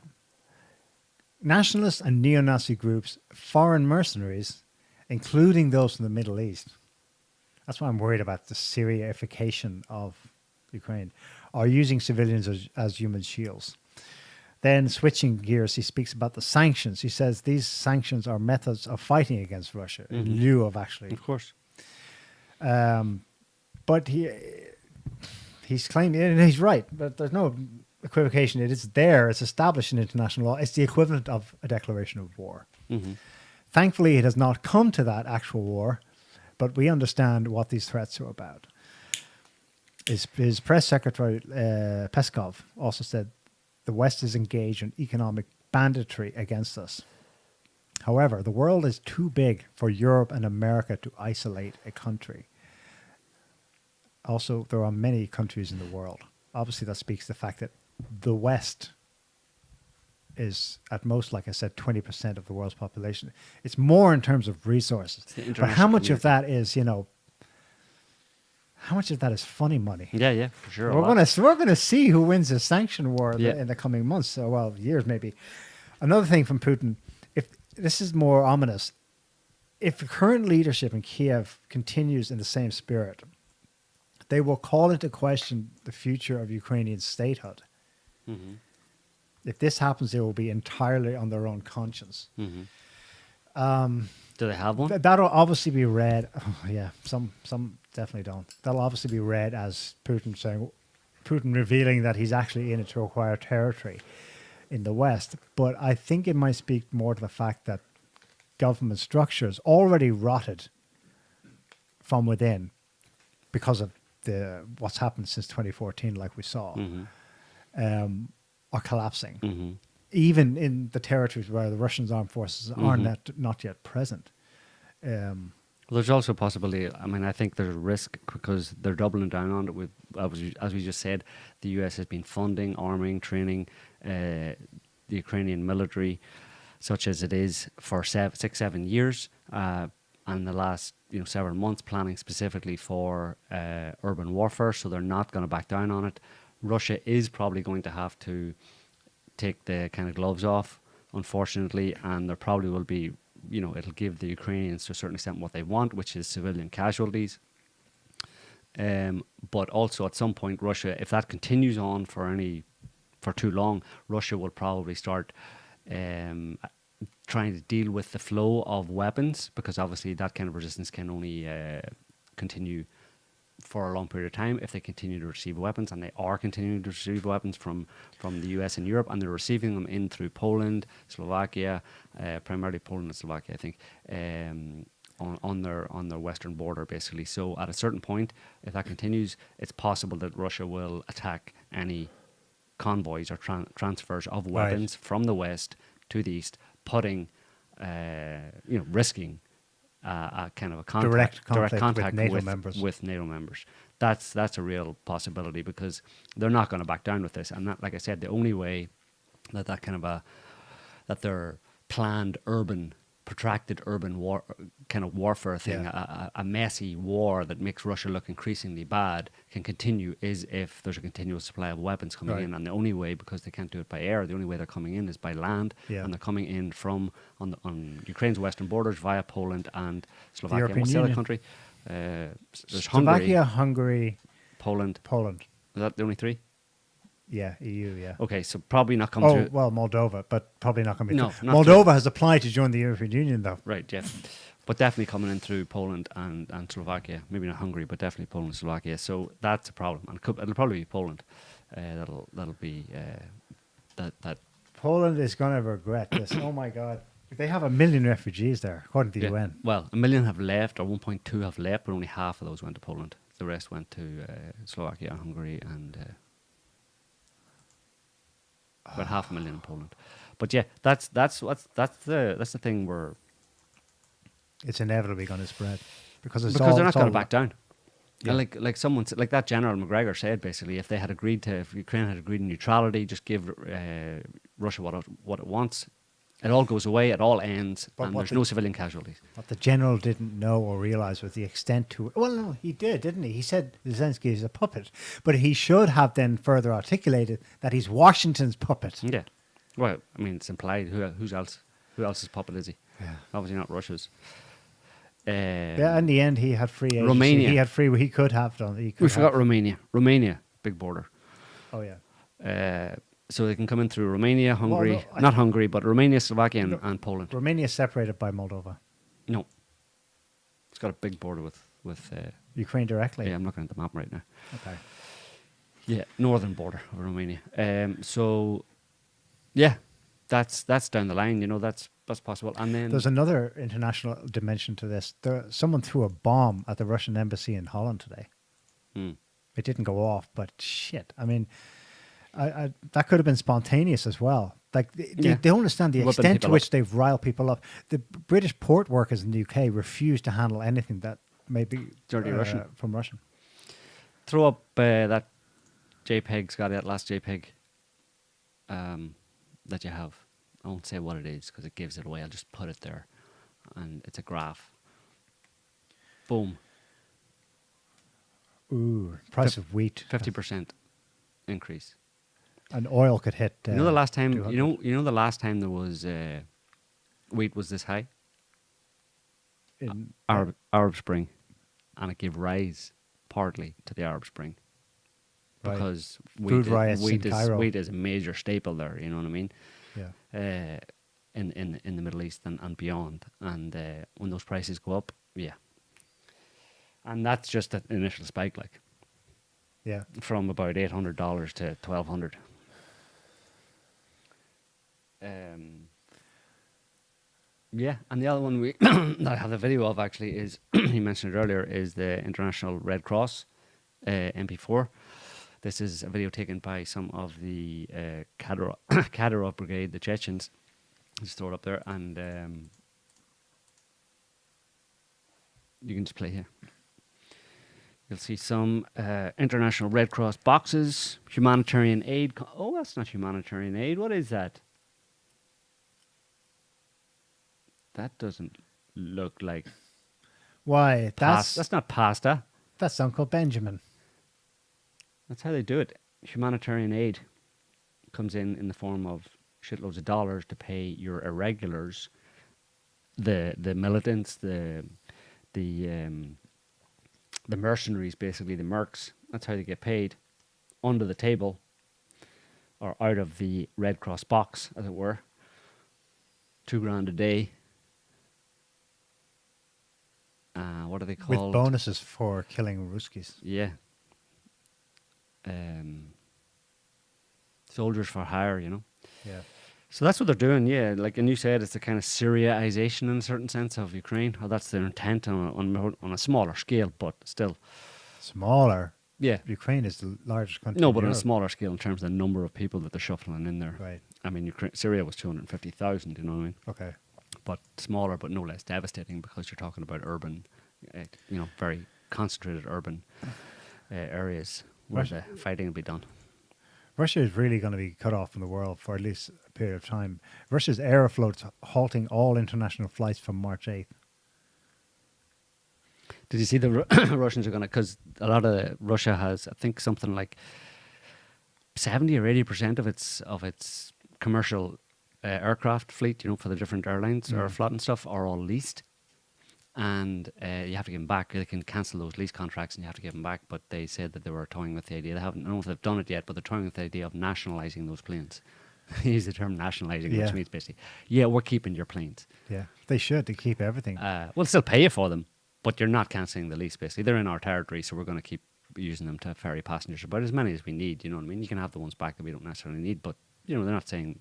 S2: Nationalist and neo-Nazi groups, foreign mercenaries, including those from the Middle East. That's why I'm worried about the Syriaification of Ukraine, are using civilians as human shields. Then switching gears, he speaks about the sanctions. He says these sanctions are methods of fighting against Russia in lieu of actually.
S1: Of course.
S2: But he's claiming, and he's right, but there's no equivocation. It is there. It's established in international law. It's the equivalent of a declaration of war. Thankfully, it has not come to that actual war, but we understand what these threats are about. His press secretary, Peskov, also said, the West is engaged in economic banditry against us. However, the world is too big for Europe and America to isolate a country. Also, there are many countries in the world. Obviously, that speaks to the fact that the West is, at most, like I said, 20% of the world's population. It's more in terms of resources. But how much of that is, how much of that is funny money?
S1: Yeah, for sure.
S2: We're gonna see who wins the sanction war in the coming months. So, well, years maybe. Another thing from Putin, if this is more ominous, if the current leadership in Kiev continues in the same spirit, they will call into question the future of Ukrainian statehood. If this happens, they will be entirely on their own conscience.
S1: Do they have one?
S2: That'll obviously be read. Oh, yeah, some definitely don't. That'll obviously be read as Putin revealing that he's actually in it to acquire territory in the West. But I think it might speak more to the fact that government structures already rotted from within because of what's happened since 2014, like we saw, are collapsing. Even in the territories where the Russian armed forces are not yet present.
S1: Well, there's also a possibility. I mean, I think there's a risk because they're doubling down on it. With as we just said, the US has been funding, arming, training the Ukrainian military, such as it is for 6-7 years, and the last several months planning specifically for urban warfare. So they're not going to back down on it. Russia is probably going to have to take the kind of gloves off, unfortunately, and there probably will be, it'll give the Ukrainians to a certain extent what they want, which is civilian casualties. But also at some point, Russia, if that continues on for too long, Russia will probably start trying to deal with the flow of weapons, because obviously that kind of resistance can only continue for a long period of time if they continue to receive weapons, and they are continuing to receive weapons from the US and Europe, and they're receiving them in through Poland, Slovakia, primarily Poland and Slovakia, I think, on their western border, basically. So at a certain point, if that continues, it's possible that Russia will attack any convoys or transfers of weapons from the west to the east, putting, risking a kind of a direct contact with NATO members. That's a real possibility, because they're not going to back down with this. And that, like I said, the only way that kind of that their planned protracted urban war kind of warfare thing, a messy war that makes Russia look increasingly bad, can continue is if there's a continual supply of weapons coming in. And the only way, because they can't do it by air, the only way they're coming in is by land, and they're coming in from on Ukraine's western borders via Poland and Slovakia. What's the other country? There's
S2: Slovakia, Hungary,
S1: Poland. Is that the only three?
S2: Yeah, EU, yeah.
S1: Okay, so probably not coming through.
S2: Oh, well, Moldova, but probably not going to be.
S1: No,
S2: Moldova has applied to join the European Union, though.
S1: Right, yeah. But definitely coming in through Poland and Slovakia. Maybe not Hungary, but definitely Poland and Slovakia. So that's a problem. And it'll probably be Poland. That'll be that.
S2: Poland is going to regret this. Oh, my God. They have 1 million refugees there, according to the UN.
S1: Well, 1 million have left, or 1.2 have left, but only half of those went to Poland. The rest went to Slovakia, Hungary, and about 500,000 in Poland. But yeah, that's the thing where
S2: it's inevitably going to spread because
S1: they're not going to back down. Yeah. Like someone like that General McGregor said, basically, if Ukraine had agreed to neutrality, just give Russia what it wants. It all goes away, it all ends, and there's no civilian casualties.
S2: What the general didn't know or realize was the extent to it. Well, no, he did, didn't he? He said Zelensky is a puppet, but he should have then further articulated that he's Washington's puppet.
S1: Yeah. Well, I mean, it's implied. Who else's puppet is he? Yeah. Obviously not Russia's.
S2: Yeah, in the end, he had free agency.
S1: Romania.
S2: He had free. He could have done.
S1: We forgot Romania. Romania, big border.
S2: Oh yeah.
S1: So they can come in through Romania, Hungary,
S2: Well, no,
S1: not Hungary, but Romania, Slovakia, and Poland.
S2: Romania is separated by Moldova.
S1: No. It's got a big border with
S2: Ukraine directly.
S1: Yeah, I'm looking at the map right now.
S2: Okay.
S1: Yeah, northern border of Romania. So, yeah, that's down the line. You know, that's possible. And then
S2: There's another international dimension to this. Someone threw a bomb at the Russian embassy in Holland today. It didn't go off, but shit. I mean, I that could have been spontaneous as well. Like they don't understand the
S1: Whipping
S2: extent to
S1: people
S2: which
S1: up.
S2: they've riled people up. The British port workers in the UK refuse to handle anything that may be
S1: Dirty Russian.
S2: from Russian.
S1: throw up that JPEG, Scotty, that last JPEG that you have. I won't say what it is because it gives it away. I'll just put it there, and it's a graph. Boom.
S2: Ooh, price of wheat.
S1: 50% increase.
S2: And oil could hit.
S1: You know the last time.
S2: 200.
S1: You know the last time there was wheat was this high.
S2: In
S1: Arab Spring, and it gave rise partly to the Arab Spring.
S2: Right.
S1: Because
S2: Food riots in Cairo.
S1: wheat is a major staple there. You know what I mean?
S2: Yeah.
S1: In the Middle East and beyond, and when those prices go up, yeah. And that's just an initial spike, like.
S2: Yeah.
S1: From about $800 to $1,200. Yeah, and the other one we that I have the video of actually is he mentioned it earlier is the International Red Cross MP4. This is a video taken by some of the Kadyrov Brigade, the Chechens. Just throw it up there, and you can just play here. You'll see some International Red Cross boxes, humanitarian aid. Oh, that's not humanitarian aid. What is that? That doesn't look like.
S2: Why?
S1: That's not pasta.
S2: That's Uncle Benjamin.
S1: That's how they do it. Humanitarian aid comes in the form of shitloads of dollars to pay your irregulars, the militants, the mercenaries, basically the mercs. That's how they get paid, under the table, or out of the Red Cross box, as it were. $2,000 a day. What are they called?
S2: With bonuses for killing Ruskies.
S1: Yeah. Soldiers for hire, you know.
S2: Yeah.
S1: So that's what they're doing, yeah. Like, and you said it's a kind of Syriaization in a certain sense of Ukraine. Or that's their intent on a smaller scale, but still.
S2: Smaller?
S1: Yeah.
S2: Ukraine is the largest country.
S1: No,
S2: in
S1: but on a
S2: Europe.
S1: smaller scale in terms of the number of people that they're shuffling in there.
S2: Right.
S1: I mean, Syria was 250,000, you know what I mean?
S2: Okay.
S1: But smaller, but no less devastating because you're talking about urban, very concentrated urban areas where the fighting will be done.
S2: Russia is really going to be cut off from the world for at least a period of time. Russia's Aeroflot's halting all international flights from March 8th.
S1: Did you see the Russians are going to, because a lot of Russia has, I think, something like 70 or 80% of its commercial aircraft fleet, for the different airlines or Aeroflot and stuff, are all leased. And you have to give them back. They can cancel those lease contracts and you have to give them back. But they said that they were toying with the idea. I don't know if they've done it yet, but they're toying with the idea of nationalising those planes. Use the term nationalising, which means basically, we're keeping your planes.
S2: Yeah, they should. They keep everything.
S1: We'll still pay you for them, but you're not cancelling the lease, basically. They're in our territory, so we're going to keep using them to ferry passengers about as many as we need, you know what I mean? You can have the ones back that we don't necessarily need, but, they're not saying...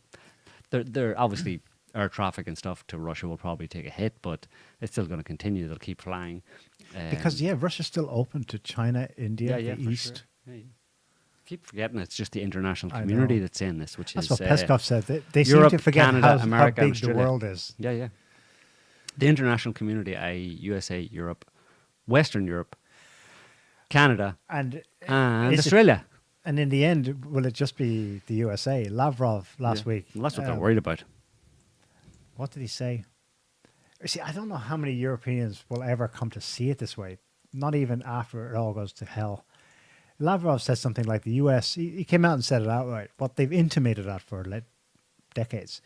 S1: They're obviously... air traffic and stuff to Russia will probably take a hit, but it's still going to continue. They'll keep flying.
S2: Because, Russia's still open to China, India, the East.
S1: Sure. Yeah. Keep forgetting it's just the international community that's saying this, which
S2: that's
S1: is...
S2: what Peskov said. They
S1: Europe,
S2: seem to forget
S1: Canada,
S2: how
S1: America,
S2: big
S1: Australia.
S2: the world is.
S1: Yeah. The international community, i.e. USA, Europe, Western Europe, Canada, and Australia.
S2: And in the end, will it just be the USA? Lavrov last week.
S1: Well, that's what they're worried about.
S2: What did he say? See, I don't know how many Europeans will ever come to see it this way, not even after it all goes to hell. Lavrov said something like the US, he came out and said it outright, but they've intimated that for decades.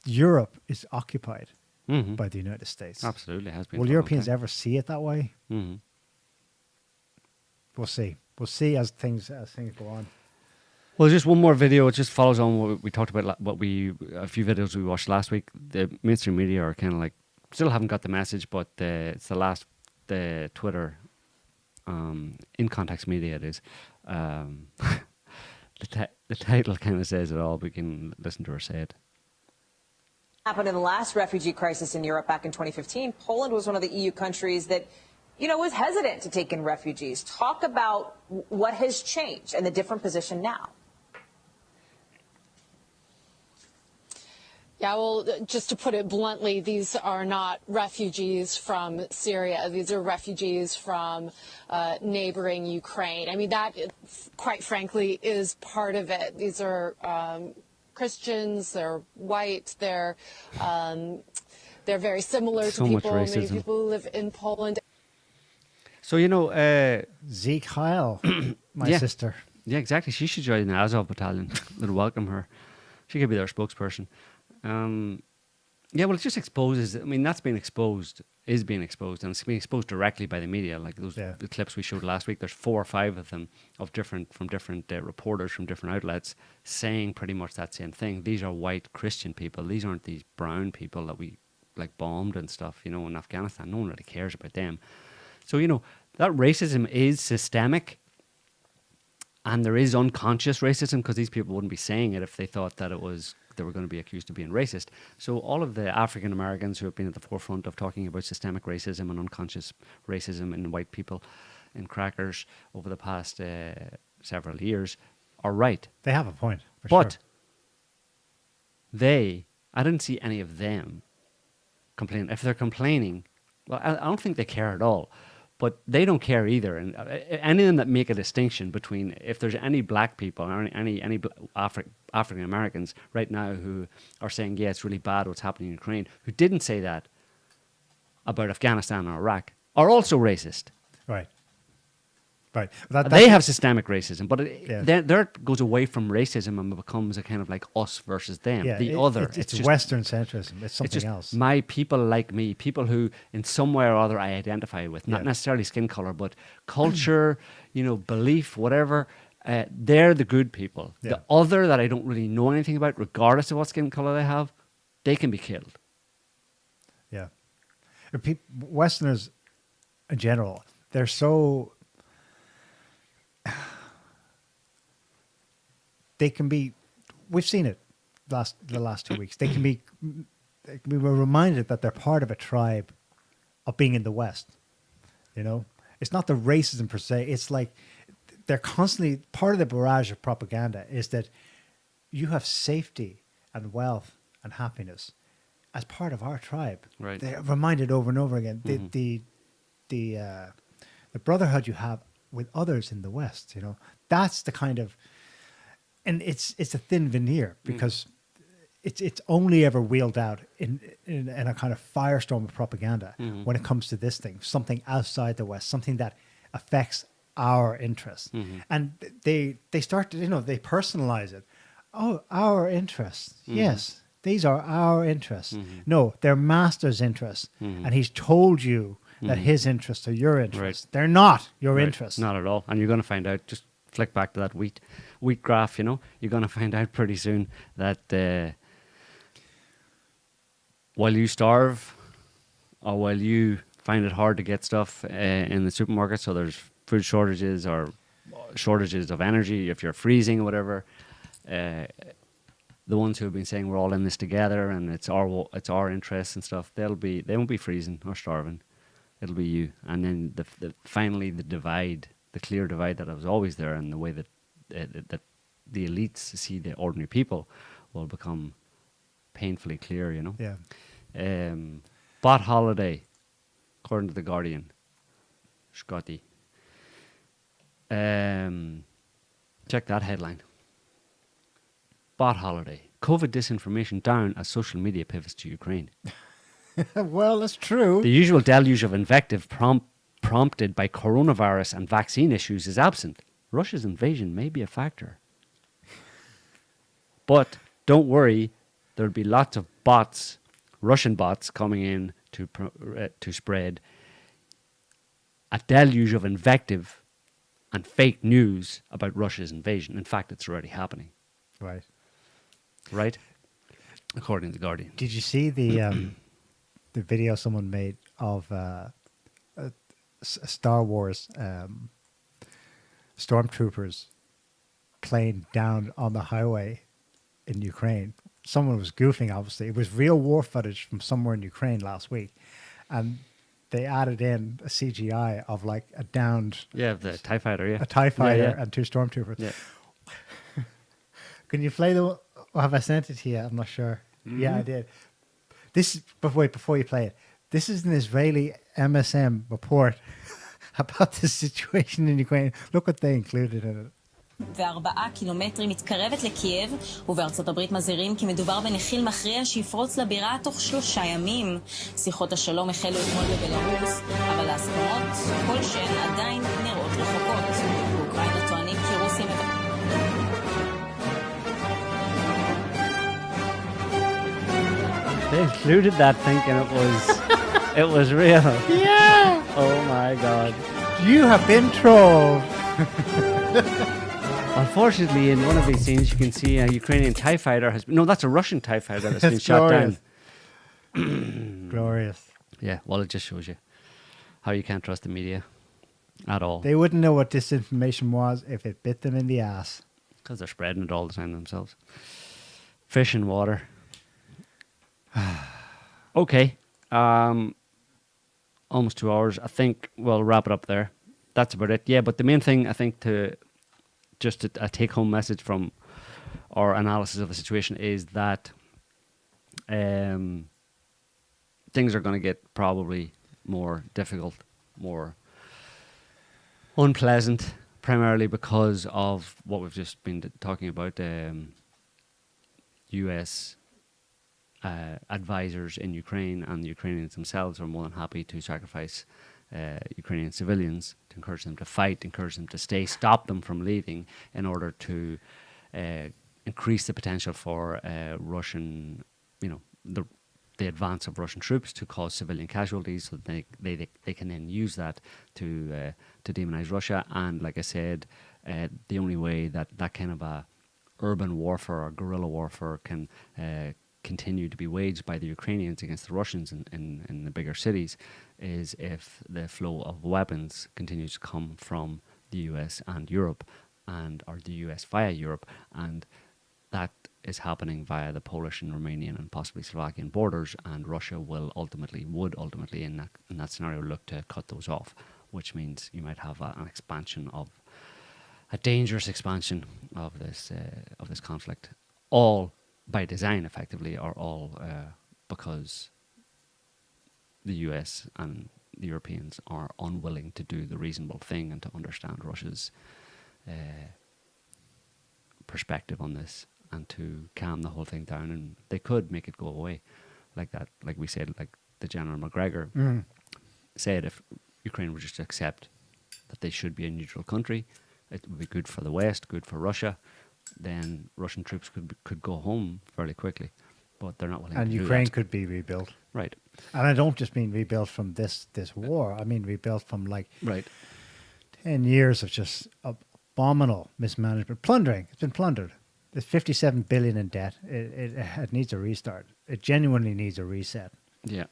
S2: Europe is occupied by the United States.
S1: Absolutely, has been.
S2: Will Europeans ever see it that way?
S1: Mm-hmm.
S2: We'll see. We'll see as things go on.
S1: Well, just one more video. It just follows on what we talked about, a few videos we watched last week. The mainstream media are kind of like, still haven't got the message, but it's the Twitter, in context media it is. The title kind of says it all. We can listen to her say it.
S4: Happened in the last refugee crisis in Europe back in 2015. Poland was one of the EU countries that, was hesitant to take in refugees. Talk about what has changed and the different position now.
S22: Yeah, well, just to put it bluntly, these are not refugees from Syria. These are refugees from neighboring Ukraine. I mean, that, quite frankly, is part of it. These are Christians, they're white, they're very similar
S1: So
S22: to
S1: much
S22: many
S1: racism.
S22: people who live in Poland.
S1: So,
S2: Zeke Heil, my
S1: yeah.
S2: sister.
S1: Yeah, exactly. She should join the Azov battalion. They'll welcome her. She could be their spokesperson. Yeah, well, it just exposes. I mean, is being exposed, and it's being exposed directly by the media. Like the clips we showed last week. There's 4 or 5 of them from different reporters from different outlets saying pretty much that same thing. These are white Christian people. These aren't these brown people that we bombed and stuff. In Afghanistan, no one really cares about them. So that racism is systemic. And there is unconscious racism because these people wouldn't be saying it if they thought that they were going to be accused of being racist. So all of the African Americans who have been at the forefront of talking about systemic racism and unconscious racism in white people in crackers over the past several years are right.
S2: They have a point,
S1: but I didn't see any of them complain. If they're complaining, well, I don't think they care at all. But they don't care either. And any of them that make a distinction between, if there's any black people or any African Americans right now who are saying, yeah, it's really bad what's happening in Ukraine, who didn't say that about Afghanistan or Iraq, are also racist.
S2: Right. Right.
S1: They have systemic racism, but there it goes away from racism and becomes a kind of like us versus them.
S2: Yeah,
S1: other.
S2: It's just Western centrism. It's something
S1: just
S2: else.
S1: My people like me, people who in some way or other I identify with, not necessarily skin color, but culture, belief, whatever. They're the good people.
S2: Yeah.
S1: The other that I don't really know anything about, regardless of what skin color they have, they can be killed.
S2: Yeah. Westerners in general, they're so... They can be, we've seen it the last 2 weeks. We were reminded that they're part of a tribe of being in the West. It's not the racism per se. It's like they're constantly, part of the barrage of propaganda is that you have safety and wealth and happiness as part of our tribe.
S1: Right.
S2: They're reminded over and over again.
S1: Mm-hmm.
S2: The brotherhood you have with others in the West, that's the kind of, and it's a thin veneer because it's only ever wheeled out in a kind of firestorm of propaganda when it comes to this thing, something outside the West, something that affects our interests. And they start to, they personalize it. Oh, our interests. Yes, these are our interests. No, they're master's interests. And he's told you that his interests are your interests. Right. They're not your interests.
S1: Not at all. And you're going to find out, just flick back to that wheat graph, you're going to find out pretty soon that while you starve or while you find it hard to get stuff in the supermarket, so there's food shortages or shortages of energy, if you're freezing or whatever, the ones who have been saying we're all in this together and it's our interests and stuff, they won't be freezing or starving. It'll be you. And then finally the divide, the clear divide that was always there, and the way that that the elites see the ordinary people will become painfully clear,
S2: Yeah.
S1: Bot holiday, according to The Guardian. Scotty. Check that headline. Bot holiday. COVID disinformation down as social media pivots to Ukraine.
S2: Well, that's true.
S1: The usual deluge of invective prompted by coronavirus and vaccine issues is absent. Russia's invasion may be a factor. But don't worry, there'll be lots of bots, Russian bots, coming in to spread a deluge of invective and fake news about Russia's invasion. In fact, it's already happening.
S2: Right.
S1: Right? According to The Guardian.
S2: Did you see the video someone made of a Star Wars stormtroopers plane down on the highway in Ukraine? Someone was goofing, obviously. It was real war footage from somewhere in Ukraine last week. And they added in a CGI of like a downed...
S1: Yeah, the TIE fighter, yeah.
S2: A TIE fighter
S1: Yeah.
S2: and 2 stormtroopers.
S1: Yeah.
S2: Can you play the... Or have I sent it to you? I'm not sure. Yeah, I did. This, but wait, before you play it, this is an Israeli MSM report about the situation in Ukraine. Look what they included in it.
S7: 4 קילומטרים מתקרבת לקייב, ובארצות הברית מזהירים כי מדובר בנחיל מכריע שיפרוץ לבירה תוך 3 ימים. שיחות השלום החלו אתמול בבלרוס, אבל ההסכמות כלשהן עדיין נראות רחוקות. באוקראינה טוענים כי רוסיה
S1: They included that thinking it was real.
S2: Yeah!
S1: Oh my God.
S2: You have been trolled.
S1: Unfortunately, in one of these scenes, you can see a Ukrainian TIE fighter has been... No, that's a Russian TIE fighter that's been shot down.
S2: Glorious.
S1: Yeah, well, it just shows you how you can't trust the media at all.
S2: They wouldn't know what disinformation was if it bit them in the ass.
S1: Because they're spreading it all the time themselves. Fish and water. Okay. Almost 2 hours. I think we'll wrap it up there. That's about it. Yeah, but the main thing, I think, just a take-home message from our analysis of the situation is that things are going to get probably more difficult, more unpleasant, primarily because of what we've just been talking about. U.S. Advisors in Ukraine and the Ukrainians themselves are more than happy to sacrifice Ukrainian civilians to encourage them to fight, encourage them to stay, stop them from leaving in order to increase the potential for Russian, the advance of Russian troops to cause civilian casualties, so that they can then use that to demonize Russia. And like I said, the only way that kind of a urban warfare or guerrilla warfare can continue to be waged by the Ukrainians against the Russians in the bigger cities is if the flow of weapons continues to come from the US and Europe, or the US via Europe, and that is happening via the Polish and Romanian and possibly Slovakian borders, and Russia would ultimately in that scenario look to cut those off, which means you might have a dangerous expansion of this conflict, all by design, effectively, or all because the US and the Europeans are unwilling to do the reasonable thing and to understand Russia's perspective on this and to calm the whole thing down. And they could make it go away like that. Like we said, like the General McGregor said, if Ukraine would just accept that they should be a neutral country, it would be good for the West, good for Russia, then Russian troops could go home fairly quickly. But they're not willing to do that.
S2: And Ukraine could be rebuilt.
S1: Right.
S2: And I don't just mean rebuilt from this war. I mean rebuilt from 10 years of just abominable mismanagement. Plundering. It's been plundered. There's 57 billion in debt. It needs a restart. It genuinely needs a reset.
S1: Yeah.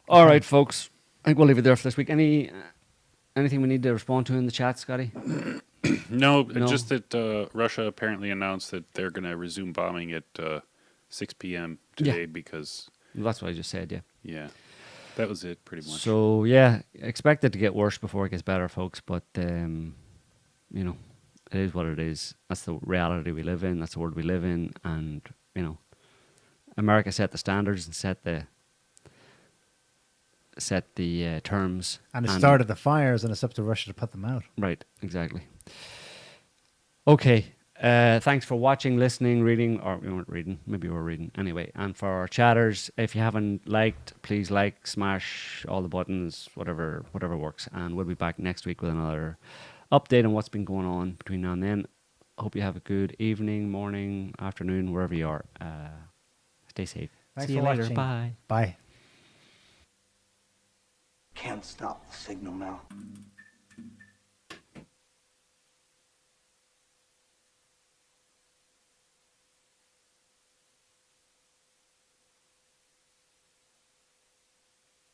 S1: All right, folks. I think we'll leave it there for this week. Anything we need to respond to in the chat, Scotty?
S3: No, just that Russia apparently announced that they're going to resume bombing at 6 p.m. today because...
S1: That's what I just said, yeah.
S3: Yeah, that was it, pretty much.
S1: So, yeah, expect it to get worse before it gets better, folks, but, it is what it is. That's the reality we live in. That's the world we live in, and, America set the standards and set the terms.
S2: And it started the fires, and it's up to Russia to put them out.
S1: Right, exactly. Okay, thanks for watching, listening, reading, or we weren't reading, maybe we were reading. Anyway, and for our chatters, if you haven't liked, please like, smash all the buttons, whatever works. And we'll be back next week with another update on what's been going on between now and then. Hope you have a good evening, morning, afternoon, wherever you are. Stay safe.
S2: Thanks
S1: See you
S2: for
S1: later.
S2: watching.
S1: Bye.
S2: Bye.
S5: Can't stop the signal now.